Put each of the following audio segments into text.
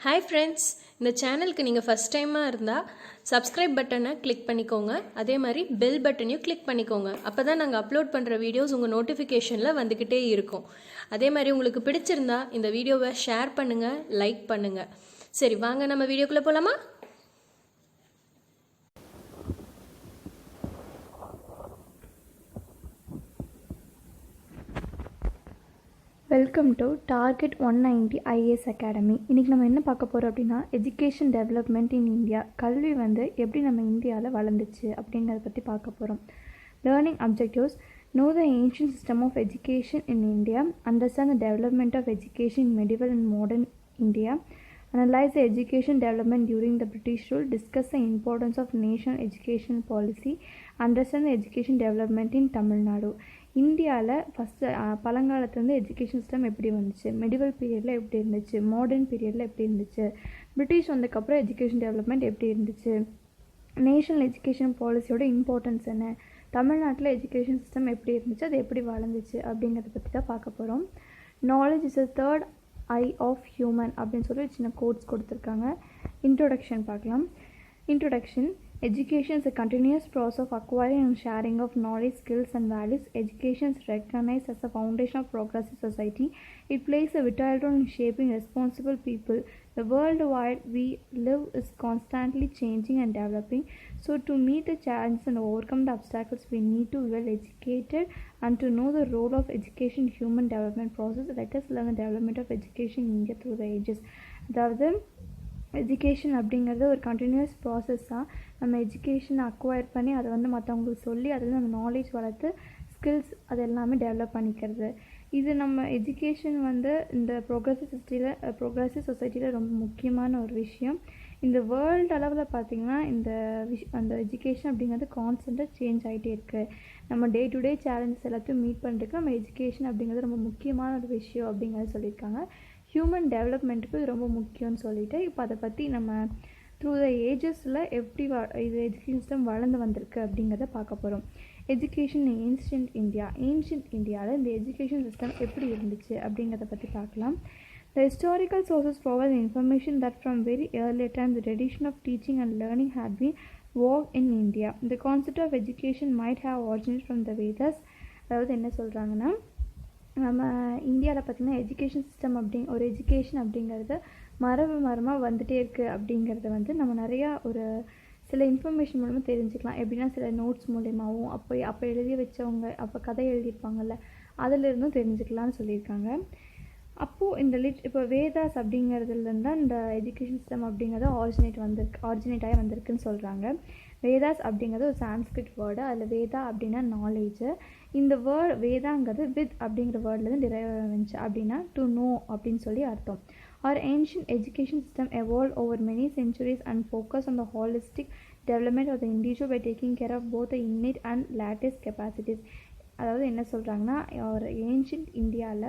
Hi friends, இந்த சேனலுக்கு நீங்கள் ஃபஸ்ட் டைமாக இருந்தால் சப்ஸ்கிரைப் பட்டனை கிளிக் பண்ணிக்கோங்க. அதே மாதிரி பெல் பட்டனையும் கிளிக் பண்ணிக்கோங்க. அப்போ தான் நாங்கள் அப்லோட் பண்ணுற வீடியோஸ் உங்கள் நோட்டிஃபிகேஷனில் வந்துக்கிட்டே இருக்கும். அதே மாதிரி உங்களுக்கு பிடிச்சிருந்தா இந்த வீடியோவை ஷேர் பண்ணுங்கள், லைக் பண்ணுங்கள். சரி, வாங்க நம்ம வீடியோக்குள்ளே போகலாமா? Welcome to target 190 IAS academy. இன்றைக்கி நம்ம என்ன பார்க்க போகிறோம் அப்படின்னா, எஜுகேஷன் டெவலப்மெண்ட் இன் இந்தியா. கல்வி எப்படி நம்ம இந்தியாவில் வளர்ந்துச்சு அப்படிங்கிறத பற்றி பார்க்க போகிறோம். Learning objectives: know the ancient system of education in India, understand the development of education in medieval and modern India, analyze the education development during the British rule, discuss the importance of national education policy, understand the education development in Tamil Nadu. இந்தியாவில் first பழங்காலத்துலேருந்து education system எப்படி வந்துச்சு, medieval பீரியடில் எப்படி இருந்துச்சு, modern பீரியடில் எப்படி இருந்துச்சு, British வந்ததுக்கப்புறம் எஜுகேஷன் டெவலப்மெண்ட் எப்படி இருந்துச்சு, நேஷனல் எஜுகேஷன் பாலிசியோட இம்பார்ட்டன்ஸ் என்ன, தமிழ்நாட்டில் எஜுகேஷன் சிஸ்டம் எப்படி இருந்துச்சு, அது எப்படி வளர்ந்துச்சு அப்படிங்கிறத பற்றி தான் பார்க்க போகிறோம். Knowledge is a third eye of human அப்படின்னு சொல்லி சின்ன கோட்ஸ் கொடுத்துருக்காங்க. இன்ட்ரோடக்ஷன் பார்க்கலாம். Introduction: Education is a continuous process of acquiring and sharing of knowledge, skills and values. Education is recognized as a foundation of progressive society. It plays a vital role in shaping responsible people. The world wide we live is constantly changing and developing. So to meet the challenges and overcome the obstacles, we need to be well educated and to know the role of education in human development process. Let us learn the development of education in India through the ages. அதாவது education அப்படிங்கிறது ஒரு continuous process தான். நம்ம எஜுகேஷனை acquire பண்ணி அதை மற்றவங்களுக்கு சொல்லி அதில் நம்ம நாலேஜ் வளர்த்து ஸ்கில்ஸ் அது எல்லாமே டெவலப் பண்ணிக்கிறது. இது நம்ம எஜுகேஷன் இந்த ப்ரோக்ரெசிவ் சொசைட்டியில் ரொம்ப முக்கியமான ஒரு விஷயம். இந்த வேர்ல்டு அளவில் பார்த்திங்கன்னா அந்த எஜுகேஷன் அப்படிங்கிறது கான்ஸ்டண்ட்டாக சேஞ்ச் ஆகிட்டே இருக்குது. நம்ம டே டு டே சேலஞ்சஸ் எல்லாத்தையும் மீட் பண்ணுறதுக்கு நம்ம எஜுகேஷன் அப்படிங்கிறது ரொம்ப முக்கியமான ஒரு விஷயம் அப்படிங்கிறது சொல்லியிருக்காங்க. ஹியூமன் டெவலப்மெண்ட்டுக்கு இது ரொம்ப முக்கியம்னு சொல்லிட்டு இப்போ அதை பற்றி நம்ம த்ரூ த ஏஜஸில் எப்படி இது எஜுகேஷன் சிஸ்டம் வளர்ந்து வந்திருக்கு அப்படிங்கிறத பார்க்க போகிறோம். எஜுகேஷன் ஏன்ஷியன்ட் இந்தியாவில் இந்த எஜுகேஷன் சிஸ்டம் எப்படி இருந்துச்சு அப்படிங்கிறத பற்றி பார்க்கலாம். The historical sources provide information that from very early times the tradition of teaching and learning had been worked in India. The concept of education might have originated from the Vedas. அதாவது என்ன சொல்கிறாங்கன்னா, நம்ம இந்தியாவில் பார்த்திங்கன்னா education system ஒரு education அப்படிங்கிறது மரபமாக வந்துகிட்டே இருக்குது அப்படிங்கிறத நம்ம நிறையா ஒரு சில இன்ஃபர்மேஷன் மூலமாக தெரிஞ்சுக்கலாம். எப்படின்னா சில நோட்ஸ் மூலயமாவும் அப்போ எழுதி வச்சவங்க அப்போ கதை எழுதியிருப்பாங்கள்ல, அதிலிருந்தும் தெரிஞ்சுக்கலாம்னு சொல்லியிருக்காங்க. அப்போது இப்போ வேதாஸ் அப்படிங்கிறதுலேருந்து தான் இந்த எஜுகேஷன் சிஸ்டம் அப்படிங்கிறது ஆரிஜினேட் ஆகி வந்திருக்குன்னு சொல்கிறாங்க. வேதாஸ் அப்படிங்கிறது ஒரு சான்ஸ்கிரிட் வேர்டு. அதில் வேதா அப்படின்னா நாலேஜு. இந்த வேதாங்கிறது வித் அப்படிங்கிற வேர்ட்லேருந்து டிரைவ் வந்துச்சு. அப்படின்னா டு நோ அப்படின்னு சொல்லி அர்த்தம். Our ancient education system evolved over many centuries and focused on the holistic development of the individual by taking care of both the innate and latest capacities. அதாவது என்ன சொல்கிறாங்கன்னா, ஒரு ஏன்ஷியன்ட் இந்தியாவில்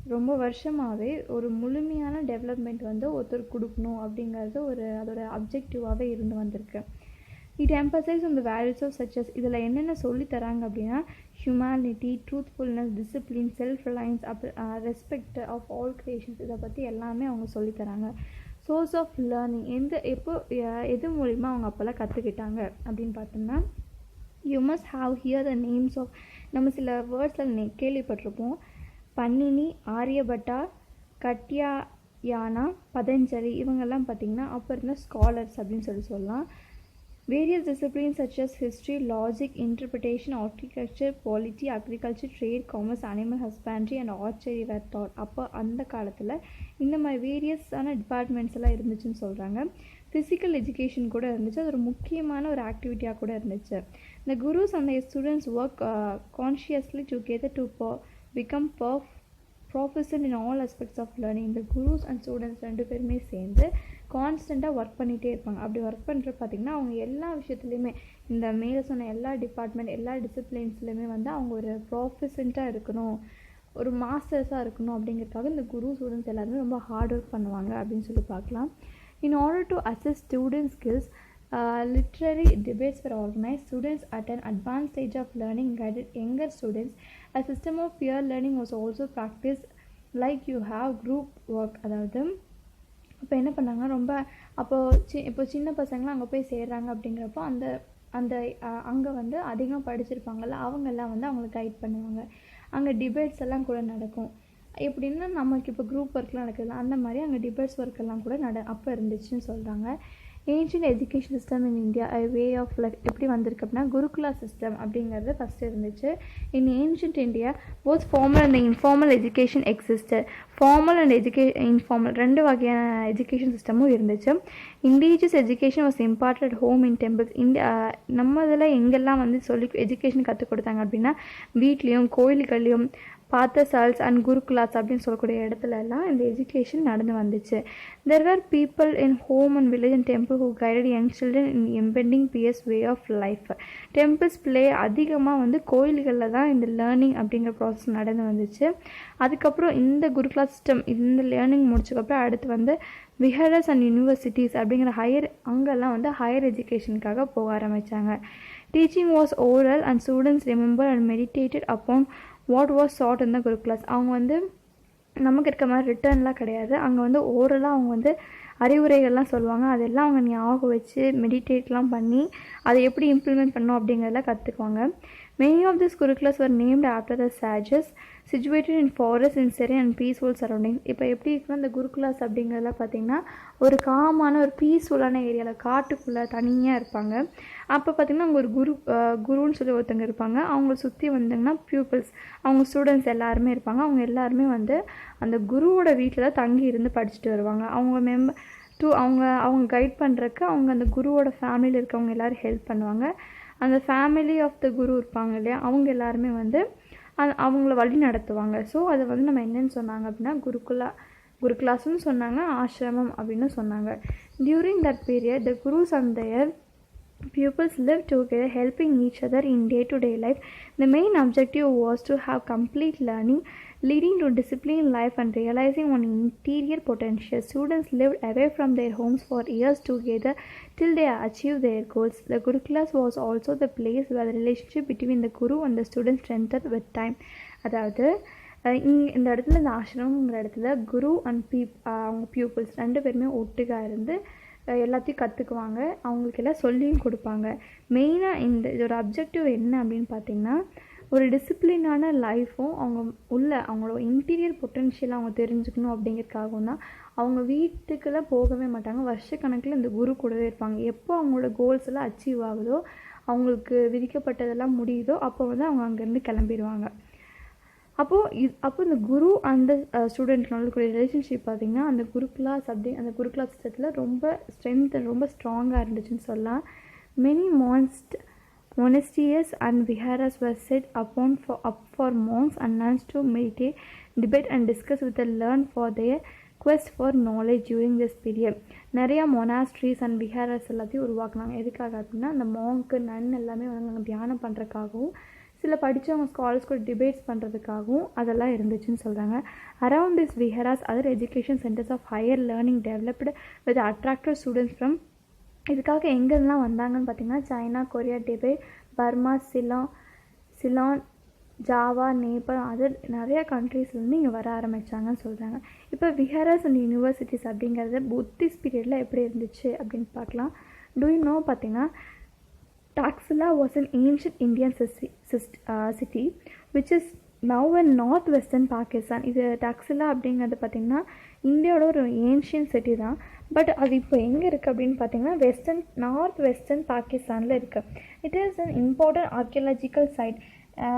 ரொம்ப வருஷமாகவே ஒரு முழுமையான டெவலப்மெண்ட் ஒருத்தர் கொடுக்கணும் அப்படிங்கிறது அதோட அப்ஜெக்டிவாகவே இருந்து வந்திருக்கு. It emphasise on the values of சச்சஸ். இதில் என்னென்ன சொல்லி தராங்க அப்படின்னா, humanity, truthfulness, discipline, self reliance, respect of all creations, இதை பற்றி எல்லாமே அவங்க சொல்லித்தராங்க. சோர்ஸ் ஆஃப் லேர்னிங் எது மூலிமா அவங்க அப்போல்லாம் கற்றுக்கிட்டாங்க அப்படின்னு பார்த்தோம்னா, you must have here the names of, நம்ம சில வேர்ட்ஸில் கேள்விப்பட்டிருப்போம். பன்னினி, ஆரியபட்டா, கட்யாயானா, பதஞ்சலி, இவங்கெல்லாம் பார்த்திங்கன்னா அப்போ இருந்த ஸ்காலர்ஸ் அப்படின்னு சொல்லலாம். Various disciplines such as history, logic, interpretation, horticulture, polity, agriculture, trade, commerce, animal husbandry and archery were taught. அப்போ அந்த காலத்தில் இந்த மாதிரி வேரியஸான டிபார்ட்மெண்ட்ஸ் எல்லாம் இருந்துச்சுன்னு சொல்கிறாங்க. ஃபிசிக்கல் எஜுகேஷன் கூட இருந்துச்சு. அது ஒரு முக்கியமான ஒரு ஆக்டிவிட்டியாக கூட இருந்துச்சு. The gurus and their students work consciously together to become proficient in all aspects of learning. இந்த குருஸ் அண்ட் ஸ்டூடெண்ட்ஸ் ரெண்டு பேருமே சேர்ந்து கான்ஸ்டண்ட்டாக ஒர்க் பண்ணிகிட்டே இருப்பாங்க. அப்படி ஒர்க் பண்ணுறது பார்த்திங்கன்னா அவங்க எல்லா விஷயத்துலையுமே இந்த மேலே சொன்ன எல்லா டிபார்ட்மெண்ட் எல்லா டிசிப்ளின்ஸ்லையுமே அவங்க ஒரு ப்ராஃபிஷண்ட்டாக இருக்கணும், ஒரு மாஸ்டர்ஸாக இருக்கணும் அப்படிங்கிறதுக்காக இந்த குரு ஸ்டூடெண்ட்ஸ் எல்லாருமே ரொம்ப ஹார்ட் ஒர்க் பண்ணுவாங்க அப்படின்னு சொல்லி பார்க்கலாம். In order to assess student skills, literary debates were organized. Students at an advanced stage of learning guided younger students. A system of peer learning was also practiced like you have group work. அதாவது அப்போ என்ன பண்ணாங்க, ரொம்ப அப்போது இப்போ சின்ன பசங்களாம் அங்கே போய் சேர்றாங்க அப்படிங்கிறப்போ அந்த அந்த அங்கே வந்து அதிகமாக படிச்சிருப்பாங்கள்ல அவங்கெல்லாம் வந்து அவங்களுக்கு கைட் பண்ணுவாங்க. அங்கே டிபேட்ஸ் எல்லாம் கூட நடக்கும். எப்படின்னா நமக்கு இப்போ குரூப் ஒர்க்லாம் நடக்குது அந்த மாதிரி அங்கே டிபேட்ஸ் ஒர்க் எல்லாம் கூட அப்போ இருந்துச்சுன்னு சொல்கிறாங்க. Ancient education system in India way of life எப்படி வந்திருக்கு அப்படின்னா குருகுலா சிஸ்டம் அப்படிங்கிறது ஃபஸ்ட்டு இருந்துச்சு. In ancient India both formal and informal education existed. Formal and informal ரெண்டு வகையான எஜுகேஷன் சிஸ்டமும் இருந்துச்சு. Indigenous education was imparted home in temples. நம்ம இதில் எங்கெல்லாம் வந்து சொல்லி எஜுகேஷன் கற்றுக் கொடுத்தாங்க அப்படின்னா வீட்லேயும் கோயில்கள்லேயும் பாத்தசால்ஸ் அண்ட் குருகுலாஸ் அப்படின்னு சொல்லக்கூடிய இடத்துல எல்லாம் இந்த எஜுகேஷன் நடந்து வந்துச்சு. There are people in home and village and temple who guided young children in embedding BS way of life. Temples play அதிகமாக வந்து கோயில்களில் தான் இந்த லேர்னிங் அப்படிங்கிற ப்ராசஸ் நடந்து வந்துச்சு. அதுக்கப்புறம் இந்த குருகுலா சிஸ்டம் இந்த லேர்னிங் முடிச்சதுக்கப்புறம் அடுத்து வந்து விஹாரஸ் அண்ட் யூனிவர்சிட்டிஸ் அப்படிங்கிற அங்கெல்லாம் வந்து ஹையர் எஜுகேஷனுக்காக போக ஆரம்பித்தாங்க. Teaching was oral and students remember and meditated upon what was said in the gurukulas. அவங்க வந்து நமக்கு இருக்க மாதிரி ரிட்டர்ன்லாம் கிடையாது. அங்கே வந்து ஓரலாக அவங்க வந்து அறிவுரைகள்லாம் சொல்லுவாங்க. அதெல்லாம் அவங்க ஞாபகம் வச்சு மெடிடேட்லாம் பண்ணி அதை எப்படி இம்ப்ளிமெண்ட் பண்ணணும் அப்படிங்கிறதெல்லாம் கற்றுக்குவாங்க. Many of these curriculums were named after the sages situated in forests in serene and peaceful surroundings. இப்போ எப்படி இருக்குன்னா இந்த குருகுலாஸ் அப்படிங்கிறதுல பார்த்திங்கன்னா ஒரு காமான ஒரு பீஸ்ஃபுல்லான ஏரியாவில் காட்டுக்குள்ளே தனியாக இருப்பாங்க. அப்போ பார்த்திங்கன்னா அங்கே ஒரு குருன்னு சொல்லி ஒருத்தங்க இருப்பாங்க. அவங்கள சுற்றி வந்தாங்கன்னா பியூப்பிள்ஸ் அவங்க ஸ்டூடெண்ட்ஸ் எல்லாருமே இருப்பாங்க. அவங்க எல்லாருமே வந்து அந்த குருவோட வீட்டில் தான் தங்கி இருந்து படிச்சுட்டு வருவாங்க. அவங்க அவங்க கைட் பண்ணுறக்கு அவங்க அந்த குருவோட ஃபேமிலியில் இருக்கவங்க எல்லோரும் ஹெல்ப் பண்ணுவாங்க. அந்த ஃபேமிலி ஆஃப் த குரு இருப்பாங்க இல்லையா அவங்க எல்லாருமே வந்து அவங்கள வழி நடத்துவாங்க. ஸோ அதை வந்து நம்ம என்னென்னு சொன்னாங்க அப்படின்னா குருகுலாஸ்ன்னு சொன்னாங்க, ஆசிரமம் அப்படின்னு சொன்னாங்க. During that period the gurus and their pupils lived together helping each other in day-to-day life. The main objective was to have complete learning leading to disciplined life and realizing on interior potential. Students lived away from their homes for years together till they achieved their goals. The Gurukulas was also the place where the relationship between the Guru and the students strengthened with time. அதாவது இந்த இடத்துல இந்த ஆசிரமங்கிற இடத்துல குரு and அவங்க pupils ரெண்டு பேருமே ஒட்டுக்காக இருந்து எல்லாத்தையும் கற்றுக்குவாங்க. அவங்களுக்கு எல்லாம் சொல்லியும் கொடுப்பாங்க. மெயினாக இதோட அப்ஜெக்டிவ் என்ன அப்படின்னு பார்த்திங்கன்னா ஒரு டிசிப்ளினான லைஃப்பும் அவங்களோட இன்டீரியர் பொட்டென்ஷியல் அவங்க தெரிஞ்சுக்கணும் அப்படிங்கிறதுக்காகவும் தான் அவங்க வீட்டுக்கெல்லாம் போகவே மாட்டாங்க. வருஷக்கணக்கில் இந்த குரு கூடவே இருப்பாங்க. எப்போ அவங்களோட கோல்ஸ் எல்லாம் அச்சீவ் ஆகுதோ அவங்களுக்கு விதிக்கப்பட்டதெல்லாம் முடியுதோ அப்போ வந்து அவங்க அங்கேருந்து கிளம்பிடுவாங்க. அப்போது இந்த குரு அந்த ஸ்டூடெண்ட்னால ரிலேஷன்ஷிப் பார்த்திங்கன்னா அந்த குருகுலா சிஸ்டத்தில் ரொம்ப ஸ்ட்ராங்காக இருந்துச்சுன்னு சொல்லலாம். Many monasteries and viharas were set up for monks and nuns to meditate, debate and discuss with the learned for their quest for knowledge during this period. நிறையா மொனாஸ்ட்ரிஸ் அண்ட் விஹாரஸ் எல்லாத்தையும் உருவாக்குனாங்க. எதுக்காக அப்படின்னா அந்த மாங்க்கு நன் எல்லாமே வந்து தியானம் பண்ணுறதுக்காகவும் சில படித்தவங்க ஸ்காலர்ஸ் கூட டிபேட்ஸ் பண்ணுறதுக்காகவும் அதெல்லாம் இருந்துச்சுன்னு சொல்கிறாங்க. Around this viharas other education centres of higher learning developed with attractive students from இதுக்காக எங்கெல்லாம் வந்தாங்கன்னு பார்த்திங்கன்னா China, Korea, Tibet, Burma, Ceylon, Java, Nepal other நிறையா கண்ட்ரீஸ்லேருந்து இங்கே வர ஆரம்பித்தாங்கன்னு சொல்கிறாங்க. இப்போ விஹாராஸ் அண்ட் யூனிவர்சிட்டிஸ் அப்படிங்கிறது புத்திஸ்ட் பீரியடில் எப்படி இருந்துச்சு அப்படின்னு பார்க்கலாம். டூ யூ நோ பார்த்திங்கன்னா Taxila was an ancient Indian city which is now in northwestern Pakistan. இது டாக்ஸிலா அப்படிங்கிறது பார்த்திங்கன்னா இந்தியாவோட ஒரு ஏன்ஷியன் சிட்டி தான். பட் அது இப்போ எங்கே இருக்குது அப்படின்னு பார்த்திங்கன்னா நார்த் வெஸ்டர்ன் பாகிஸ்தானில் இருக்குது. It is an important archaeological side.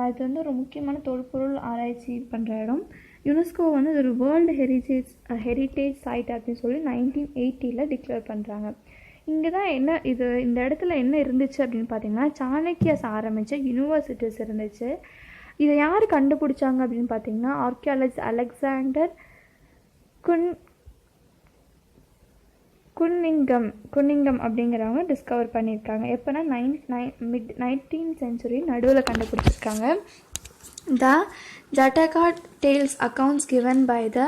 இது வந்து ஒரு முக்கியமான தொல்பொருள் ஆராய்ச்சி பண்ணுற இடம். யுனெஸ்கோ வந்து ஒரு வேர்ல்டு ஹெரிட்டேஜ் சைட் அப்படின்னு சொல்லி 1980 டிக்ளேர் பண்ணுறாங்க. இங்கே தான் இந்த இடத்துல என்ன இருந்துச்சு அப்படின்னு பார்த்தீங்கன்னா சாணக்கியாஸ் ஆரம்பித்த யூனிவர்சிட்டிஸ் இருந்துச்சு. இதை யார் கண்டுபிடிச்சாங்க அப்படின்னு பார்த்தீங்கன்னா ஆர்கியாலஜிஸ்ட் அலெக்சாண்டர் குன்னிங்கம் அப்படிங்கிறவங்க டிஸ்கவர் பண்ணியிருக்காங்க. எப்போனா 19th century நடுவில் கண்டுபிடிச்சிருக்காங்க. The Jataka tales accounts given by the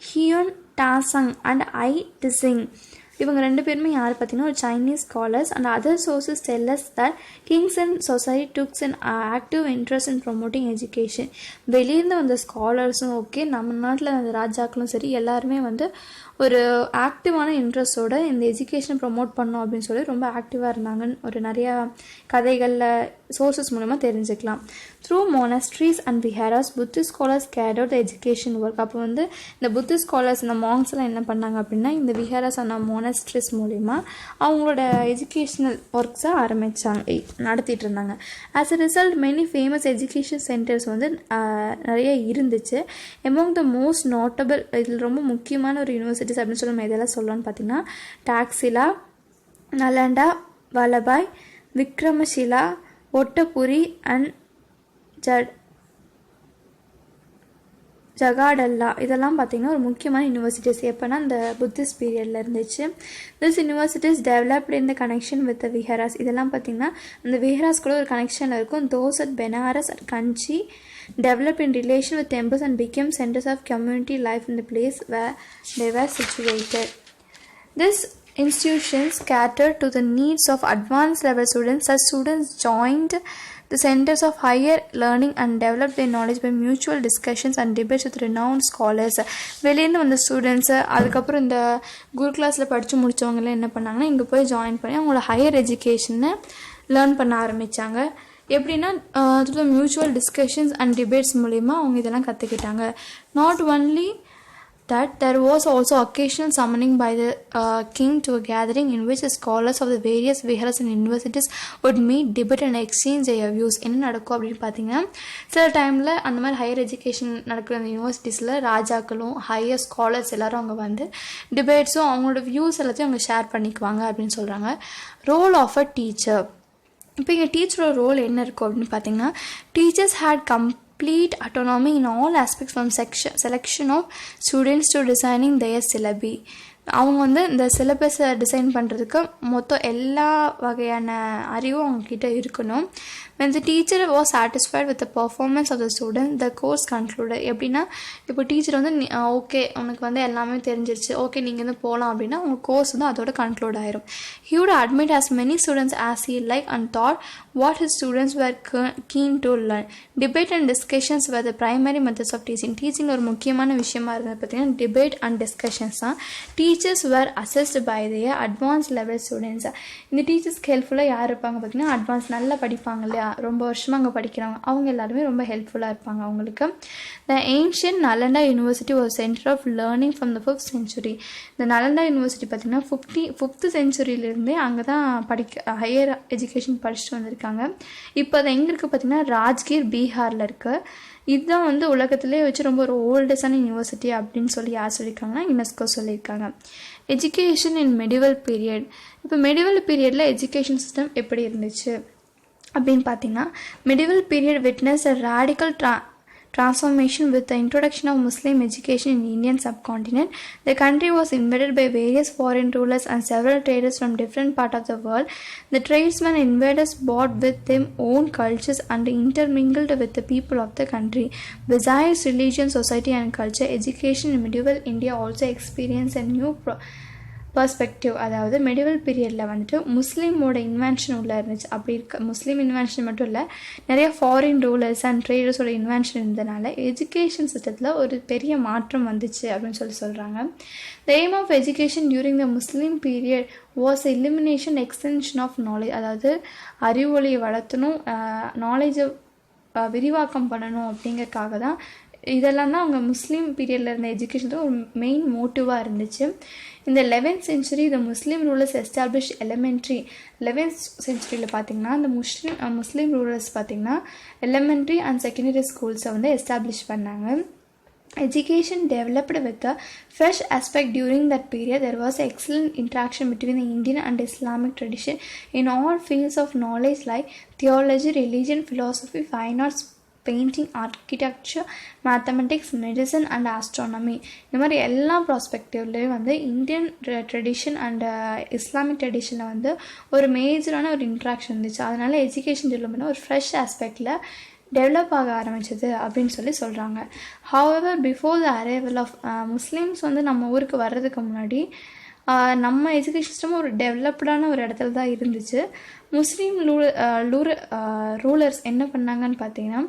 Hiuen Tsang and I Tsing இவங்க 2 பேருமே யார் பார்த்தீங்கன்னா ஒரு Chinese scholars. And other sources tell us that kings and society took an active interest in promoting education. வெளியிருந்து வந்த ஸ்காலர்ஸும் okay, நம்ம நாட்டில் அந்த ராஜாக்களும் சரி, எல்லாருமே வந்து ஒரு ஆக்டிவான இன்ட்ரெஸ்டோட இந்த எஜுகேஷனை ப்ரொமோட் பண்ணோம் அப்படின்னு சொல்லி ரொம்ப ஆக்டிவாக இருந்தாங்கன்னு ஒரு நிறையா கதைகளில் சோர்சஸ் மூலமாக தெரிஞ்சுக்கலாம். Through monasteries and viharas Buddhist scholars carried out the education work. அப்போ வந்து இந்த புத்திஸ்ட் ஸ்காலர்ஸ் இந்த மாங்ஸ் எல்லாம் என்ன பண்ணாங்க அப்படின்னா இந்த விஹாராஸ் அண்ட் மோனஸ்ட்ரீஸ் மூலிமா அவங்களோட எஜுகேஷனல் ஒர்க்ஸை நடத்திட்டு இருந்தாங்க. As a result many famous education centres வந்து நிறைய இருந்துச்சு. எமோங் த மோஸ்ட் நோட்டபிள், இதில் ரொம்ப முக்கியமான ஒரு யூனிவர்சிட்டிஸ் அப்படின்னு சொல்லி நம்ம இதெல்லாம் சொல்லலாம்னு பார்த்தீங்கன்னா டாக்ஸிலா, நலண்டா, வலபாய், விக்ரமஷிலா, ஒட்டபுரி அண்ட் ஜகாடல்லா. இதெல்லாம் பார்த்திங்கன்னா ஒரு முக்கியமான யூனிவர்சிட்டிஸ். எப்போனா இந்த புத்திஸ்ட் பீரியடில் இருந்துச்சு. This universities developed in the connection with the viharas. இதெல்லாம் பார்த்திங்கன்னா அந்த விஹாராஸ் கூட ஒரு கனெக்ஷனில் இருக்கும். Those at Benares at Kanchi developed in relation with temples and became centers of community life in the place where they were situated. These institutions catered to the needs of advanced level students. Such students joined the centers of higher learning and developed their knowledge by mutual discussions and debates with renowned scholars. வெளியிருந்து வந்த students அதுக்கப்புறம் இந்த குரு கிளாஸில் படித்து முடித்தவங்களாம் என்ன பண்ணாங்கன்னா இங்கே போய் ஜாயின் பண்ணி அவங்களோட ஹையர் எஜுகேஷனை லேர்ன் பண்ண ஆரம்பித்தாங்க. எப்படின்னா through mutual discussions and debates மூலிமா அவங்க இதெல்லாம் கற்றுக்கிட்டாங்க. Not only that there was also occasional summoning by the king to a gathering in which the scholars of the various viharas and universities would meet, debate and exchange their views. என்ன நடக்கும் அப்படின்னு பார்த்தீங்கன்னா சில டைமில் அந்த மாதிரி higher education நடக்கிற அந்த யூனிவர்சிட்டிஸில் ராஜாக்களும் ஹையர் ஸ்காலர்ஸ் எல்லோரும் அவங்க வந்து டிபேட்ஸும் அவங்களோட வியூஸ் எல்லாத்தையும் அவங்க ஷேர் பண்ணிக்குவாங்க அப்படின்னு சொல்கிறாங்க. Role of a teacher. இப்போ இங்கே டீச்சரோட ரோல் என்ன இருக்கும் அப்படின்னு பார்த்தீங்கன்னா teachers had complete autonomy in all aspects from selection of students to designing their syllabi. அவங்க வந்து இந்த சிலபஸை டிசைன் பண்ணுறதுக்கு மொத்தம் எல்லா வகையான அறிவும் அவங்கக்கிட்ட இருக்கணும். when the teacher was satisfied with the performance of the student, the course concluded. எப்படின்னா இப்போ டீச்சர் வந்து ஓகே உனக்கு வந்து எல்லாமே தெரிஞ்சிருச்சு, ஓகே நீங்கள் வந்து போகலாம் அப்படின்னா உங்கள் கோர்ஸ் வந்து அதோட கன்க்ளூட் ஆயிரும். he would admit as many students as he liked and thought what his students were keen to learn. debate and discussions were the primary methods of teaching. Teaching ஒரு முக்கியமான விஷயமா இருந்தது பார்த்தீங்கன்னா டிபேட் அண்ட் டிஸ்கஷன்ஸ் தான். Teachers were assessed by their advanced level students. இந்த டீச்சர்ஸ்க்கு ஹெல்ப்ஃபுல்லாக யார் இருப்பாங்க பார்த்தீங்கன்னா அட்வான்ஸ் நல்லா படிப்பாங்க இல்லையா, ரொம்ப வருஷமாக அங்கே படிக்கிறவங்க, அவங்க எல்லாருமே ரொம்ப ஹெல்ப்ஃபுல்லாக இருப்பாங்க அவங்களுக்கு. த ஏன்ஷியன்ட் நலண்டா யூனிவர்சிட்டி ஒரு centre of learning from the 5th century. இந்த நலண்டா யூனிவர்சிட்டி பார்த்திங்கன்னா 5th centuryலேருந்தே அங்கே தான் ஹையர் எஜுகேஷன் படிச்சுட்டு வந்திருக்காங்க. இப்போ அது எங்கே இருக்குது பார்த்திங்கன்னா ராஜ்கீர், பீகாரில் இருக்குது. இதுதான் வந்து உலகத்திலே வச்சு ரொம்ப ஒரு ஓல்டஸ்டான யூனிவர்சிட்டி அப்படின்னு சொல்லி யார் சொல்லியிருக்காங்கன்னா யுனெஸ்கோ சொல்லியிருக்காங்க. Education in medieval period. இப்போ மெடிவல் பீரியடில் எஜுகேஷன் சிஸ்டம் எப்படி இருந்துச்சு அப்படின்னு பார்த்தீங்கன்னா medieval period witness a radical transformation with the introduction of Muslim education in Indian subcontinent. The country was invaded by various foreign rulers and several traders from different parts of the world. The tradesmen and invaders brought with them own cultures and intermingled with the people of the country. Besides religion, society and culture, education in medieval India also experienced a new perspective. அதாவது medieval பீரியடில் வந்துட்டு முஸ்லீமோட invention உள்ள இருந்துச்சு. அப்படி இருக்க முஸ்லீம் invention மட்டும் இல்லை, நிறைய ஃபாரின் ரூலர்ஸ் அண்ட் ட்ரேடர்ஸோட இன்வென்ஷன் இருந்ததுனால எஜுகேஷன் சிஸ்டத்தில் ஒரு பெரிய மாற்றம் வந்துச்சு அப்படின்னு சொல்கிறாங்க. The aim of education during the Muslim period was elimination extension of knowledge. அதாவது அறிவொளியை வளர்த்தணும், நாலேஜை விரிவாக்கம் பண்ணணும் அப்படிங்கிறதுக்காக தான் இதெல்லாம் தான் அவங்க முஸ்லீம் பீரியடில் இருந்த எஜுகேஷன் ஒரு மெயின் மோட்டிவாக இருந்துச்சு. இந்த 11th century the Muslim rulers established elementary. 11th centuryல பார்த்தீங்கன்னா இந்த முஸ்லீம் ரூலர்ஸ் பார்த்தீங்கன்னா எலிமெண்ட்ரி அண்ட் செகண்டரி ஸ்கூல்ஸை வந்து எஸ்டாப்ளிஷ் பண்ணாங்க. Education developed with a fresh aspect during that period. There was excellent interaction between the Indian and Islamic tradition in all fields of knowledge like theology, religion, philosophy, fine arts, painting, architecture, mathematics, medicine and astronomy. இந்த மாதிரி எல்லா ப்ராஸ்பெக்டிவ்லேயும் வந்து Indian tradition and Islamic ட்ரெடிஷனில் வந்து ஒரு மேஜரான ஒரு இன்ட்ராக்ஷன் இருந்துச்சு. அதனால் எஜுகேஷன் டெவலப்மெண்ட் ஒரு ஃப்ரெஷ் ஆஸ்பெக்டில் டெவலப் ஆக ஆரம்பிச்சது அப்படின்னு சொல்கிறாங்க. However before the arrival of Muslims வந்து நம்ம ஊருக்கு வர்றதுக்கு முன்னாடி நம்ம எஜுகேஷன் சிஸ்டம் ஒரு டெவலப்டான ஒரு இடத்துல தான் இருந்துச்சு. முஸ்லீம் ரூலர்ஸ் என்ன பண்ணாங்கன்னு பார்த்தீங்கன்னா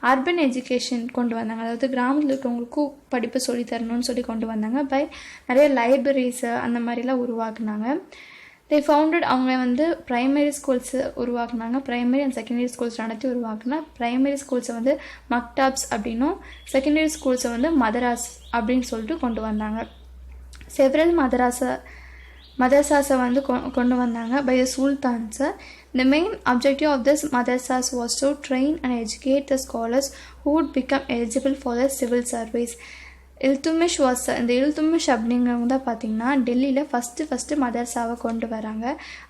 அர்பன் எஜுகேஷன் கொண்டு வந்தாங்க. அதாவது கிராமத்தில் இருக்கிறவங்களுக்கும் படிப்பு சொல்லித்தரணும்னு சொல்லி கொண்டு வந்தாங்க. நிறைய லைப்ரரிஸு அந்த மாதிரிலாம் உருவாக்குனாங்க. அவங்க வந்து ப்ரைமரி ஸ்கூல்ஸு உருவாக்குனாங்க. ப்ரைமரி அண்ட் செகண்டரி ஸ்கூல்ஸ் நடத்தி உருவாக்குனா ப்ரைமரி ஸ்கூல்ஸை வந்து மக்டாப்ஸ் அப்படின்னும் செகண்டரி ஸ்கூல்ஸை வந்து மதராஸ் அப்படின்னு சொல்லிட்டு கொண்டு வந்தாங்க. செவரல் மதரசாஸை வந்து கொண்டு வந்தாங்க by the sultans. The main objective of this madrasas was to train and educate the scholars who would become eligible for the civil service. இந்த இல்துமிஷ் அப்படிங்கிறவங்க தான் பார்த்தீங்கன்னா டெல்லியில் ஃபஸ்ட்டு மதரசாவை கொண்டு வராங்க.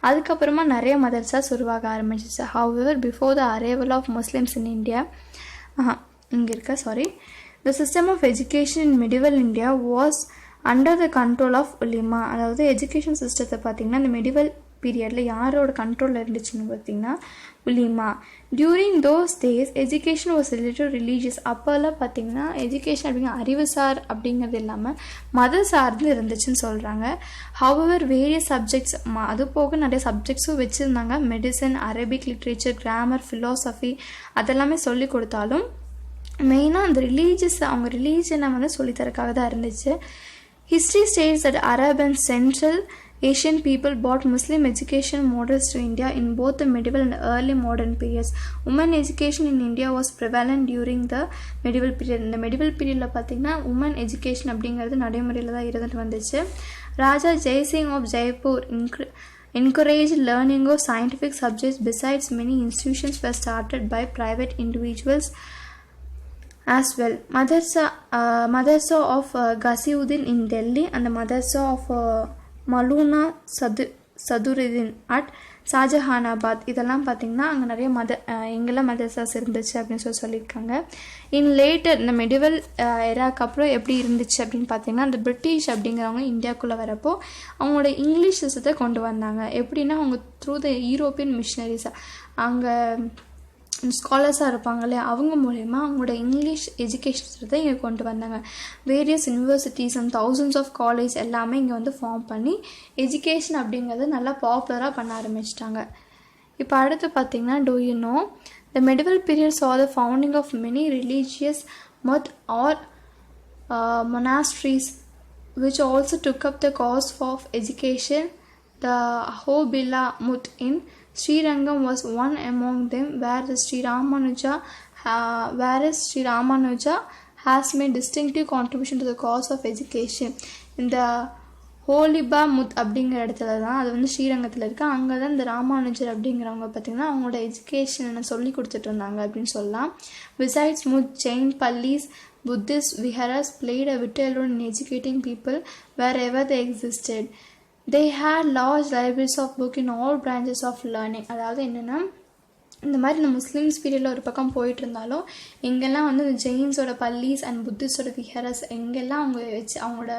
அதுக்கப்புறமா நிறைய மதரசாஸ் உருவாக ஆரம்பிச்சிச்சு. However before the arrival of Muslims in India the system of education in medieval India was under the control of ulema. அதாவது எஜுகேஷன் சிஸ்டத்தை பார்த்திங்கன்னா இந்த மெடிவல் பீரியடில் யாரோட கண்ட்ரோலில் இருந்துச்சுன்னு பார்த்திங்கன்னா உலிமா. During those days education was related religious. அப்போல்லாம் பார்த்திங்கன்னா எஜுகேஷன் அப்படிங்கிற அறிவுசார் அப்படிங்கிறது இல்லாமல் மத சார்ந்து இருந்துச்சுன்னு சொல்கிறாங்க. ஹவெவர் வேரியஸ் சப்ஜெக்ட்ஸ் அது போக நிறைய சப்ஜெக்ட்ஸும் வச்சுருந்தாங்க. Medicine, Arabic literature, grammar, philosophy அதெல்லாமே சொல்லி கொடுத்தாலும் மெயினாக அந்த அவங்க ரிலீஜனை வந்து சொல்லித்தரக்காக தான் இருந்துச்சு. History states that Arab and Central Asian people brought Muslim education models to India in both the medieval and early modern periods. Women education in India was prevalent during the medieval period. இந்த medieval periodல பார்த்தீங்கன்னா women education அப்படிங்கிறது நடைமுறையில் தான் இருந்துட்டு வந்துச்சு. Raja Jai Singh of Jaipur encouraged learning of scientific subjects. Besides, many institutions were started by private individuals as well. Madrasa of Ghaziuddin in Delhi and the Madrasa of Maulana Sadruddin at Shahjahanabad இதெல்லாம் பார்த்திங்கன்னா அங்கே நிறைய எங்கெல்லாம் மதரசாஸ் இருந்துச்சு அப்படின்னு சொல்லியிருக்காங்க. இன் லேட்டர் இந்த மெடிவல் எராக்கு அப்புறம் எப்படி இருந்துச்சு அப்படின்னு பார்த்தீங்கன்னா அந்த பிரிட்டிஷ் அப்படிங்கிறவங்க இந்தியாவுக்குள்ளே வரப்போ அவங்களோட இங்கிலீஷ் சிஸ்டத்தை கொண்டு வந்தாங்க. எப்படின்னா அவங்க த்ரூ த யூரோப்பியன் மிஷினரிஸ் அங்கே ஸ்காலர்ஸாக இருப்பாங்க இல்லையா, அவங்க மூலயமா அவங்களோட இங்கிலீஷ் எஜுகேஷன் இங்கே கொண்டு வந்தாங்க. Various universities and thousands of college எல்லாமே இங்கே வந்து ஃபார்ம் பண்ணி எஜுகேஷன் அப்படிங்கிறது நல்லா பாப்புலராக பண்ண ஆரம்பிச்சிட்டாங்க. இப்போ அடுத்து பார்த்திங்கன்னா do you know the medieval period saw the founding of many religious mud or monasteries which also took up the cause of education. The Ahobila Mutt in Srirangam was one among them, whereas Sri Ramanuja has made distinctive contribution to the cause of education. இந்த ஹோலிபா முத் அப்படிங்கிற இடத்துல தான், அது வந்து ஸ்ரீரங்கத்தில் இருக்குது. அங்கே தான் இந்த ராமானுஜர் அப்படிங்கிறவங்க பார்த்திங்கன்னா அவங்களோட எஜுகேஷனை சொல்லி கொடுத்துட்டு இருந்தாங்க அப்படின்னு சொல்லலாம். Besides Muth, Jain, Pallis, Buddhist viharas played a vital role in educating people wherever they existed. They had large libraries of books in all branches of learning. அதாவது என்னென்னா இந்த மாதிரி இந்த முஸ்லீம்ஸ் பீரியடில் ஒரு பக்கம் போயிட்டு இருந்தாலும் எங்கெல்லாம் வந்து இந்த ஜெயின்ஸோட பள்ளிஸ் அண்ட் புத்திஸ்டோட விஹரஸ் எங்கெல்லாம் அவங்க வச்சு அவங்களோட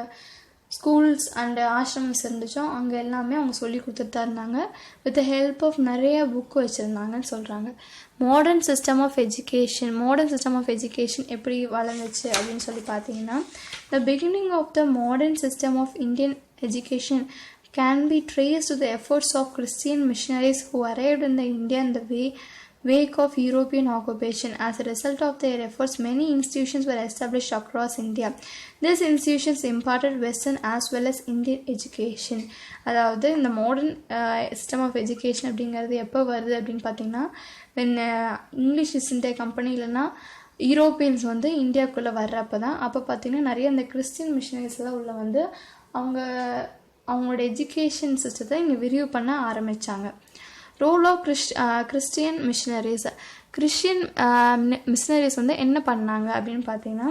ஸ்கூல்ஸ் அண்ட் ஆசிரமம்ஸ் இருந்துச்சோ அங்கே எல்லாமே அவங்க சொல்லி கொடுத்துட்டு தான் இருந்தாங்க. வித் த ஹெல்ப் ஆஃப் நிறைய புக்கு வச்சுருந்தாங்கன்னு சொல்கிறாங்க. மாடர்ன் சிஸ்டம் ஆஃப் எஜுகேஷன் எப்படி வளர்ந்துச்சு அப்படின்னு சொல்லி பார்த்தீங்கன்னா the beginning of the modern system of Indian education can be traced to the efforts of Christian missionaries who arrived in India in the wake of European occupation. As a result of their efforts, many institutions were established across India. These institutions imparted Western as well as Indian education. அதாவது இந்த modern system of education அப்படிங்கிறது எப்போ வருது அப்படின்னு பார்த்தீங்கன்னா English east India company இல்லைன்னா Europeans வந்து இந்தியாவுக்குள்ளே வர்றப்போ தான். அப்போ பார்த்திங்கன்னா நிறைய இந்த கிறிஸ்டின் மிஷினரிஸ் தான் உள்ள வந்து அவங்களோட எஜுகேஷன் சிஸ்டத்தை இங்கே விரிவு பண்ண ஆரம்பித்தாங்க. ரோல் ஆஃப் கிறிஸ்டியன் மிஷினரிஸ் வந்து என்ன பண்ணாங்க அப்படின்னு பார்த்தீங்கன்னா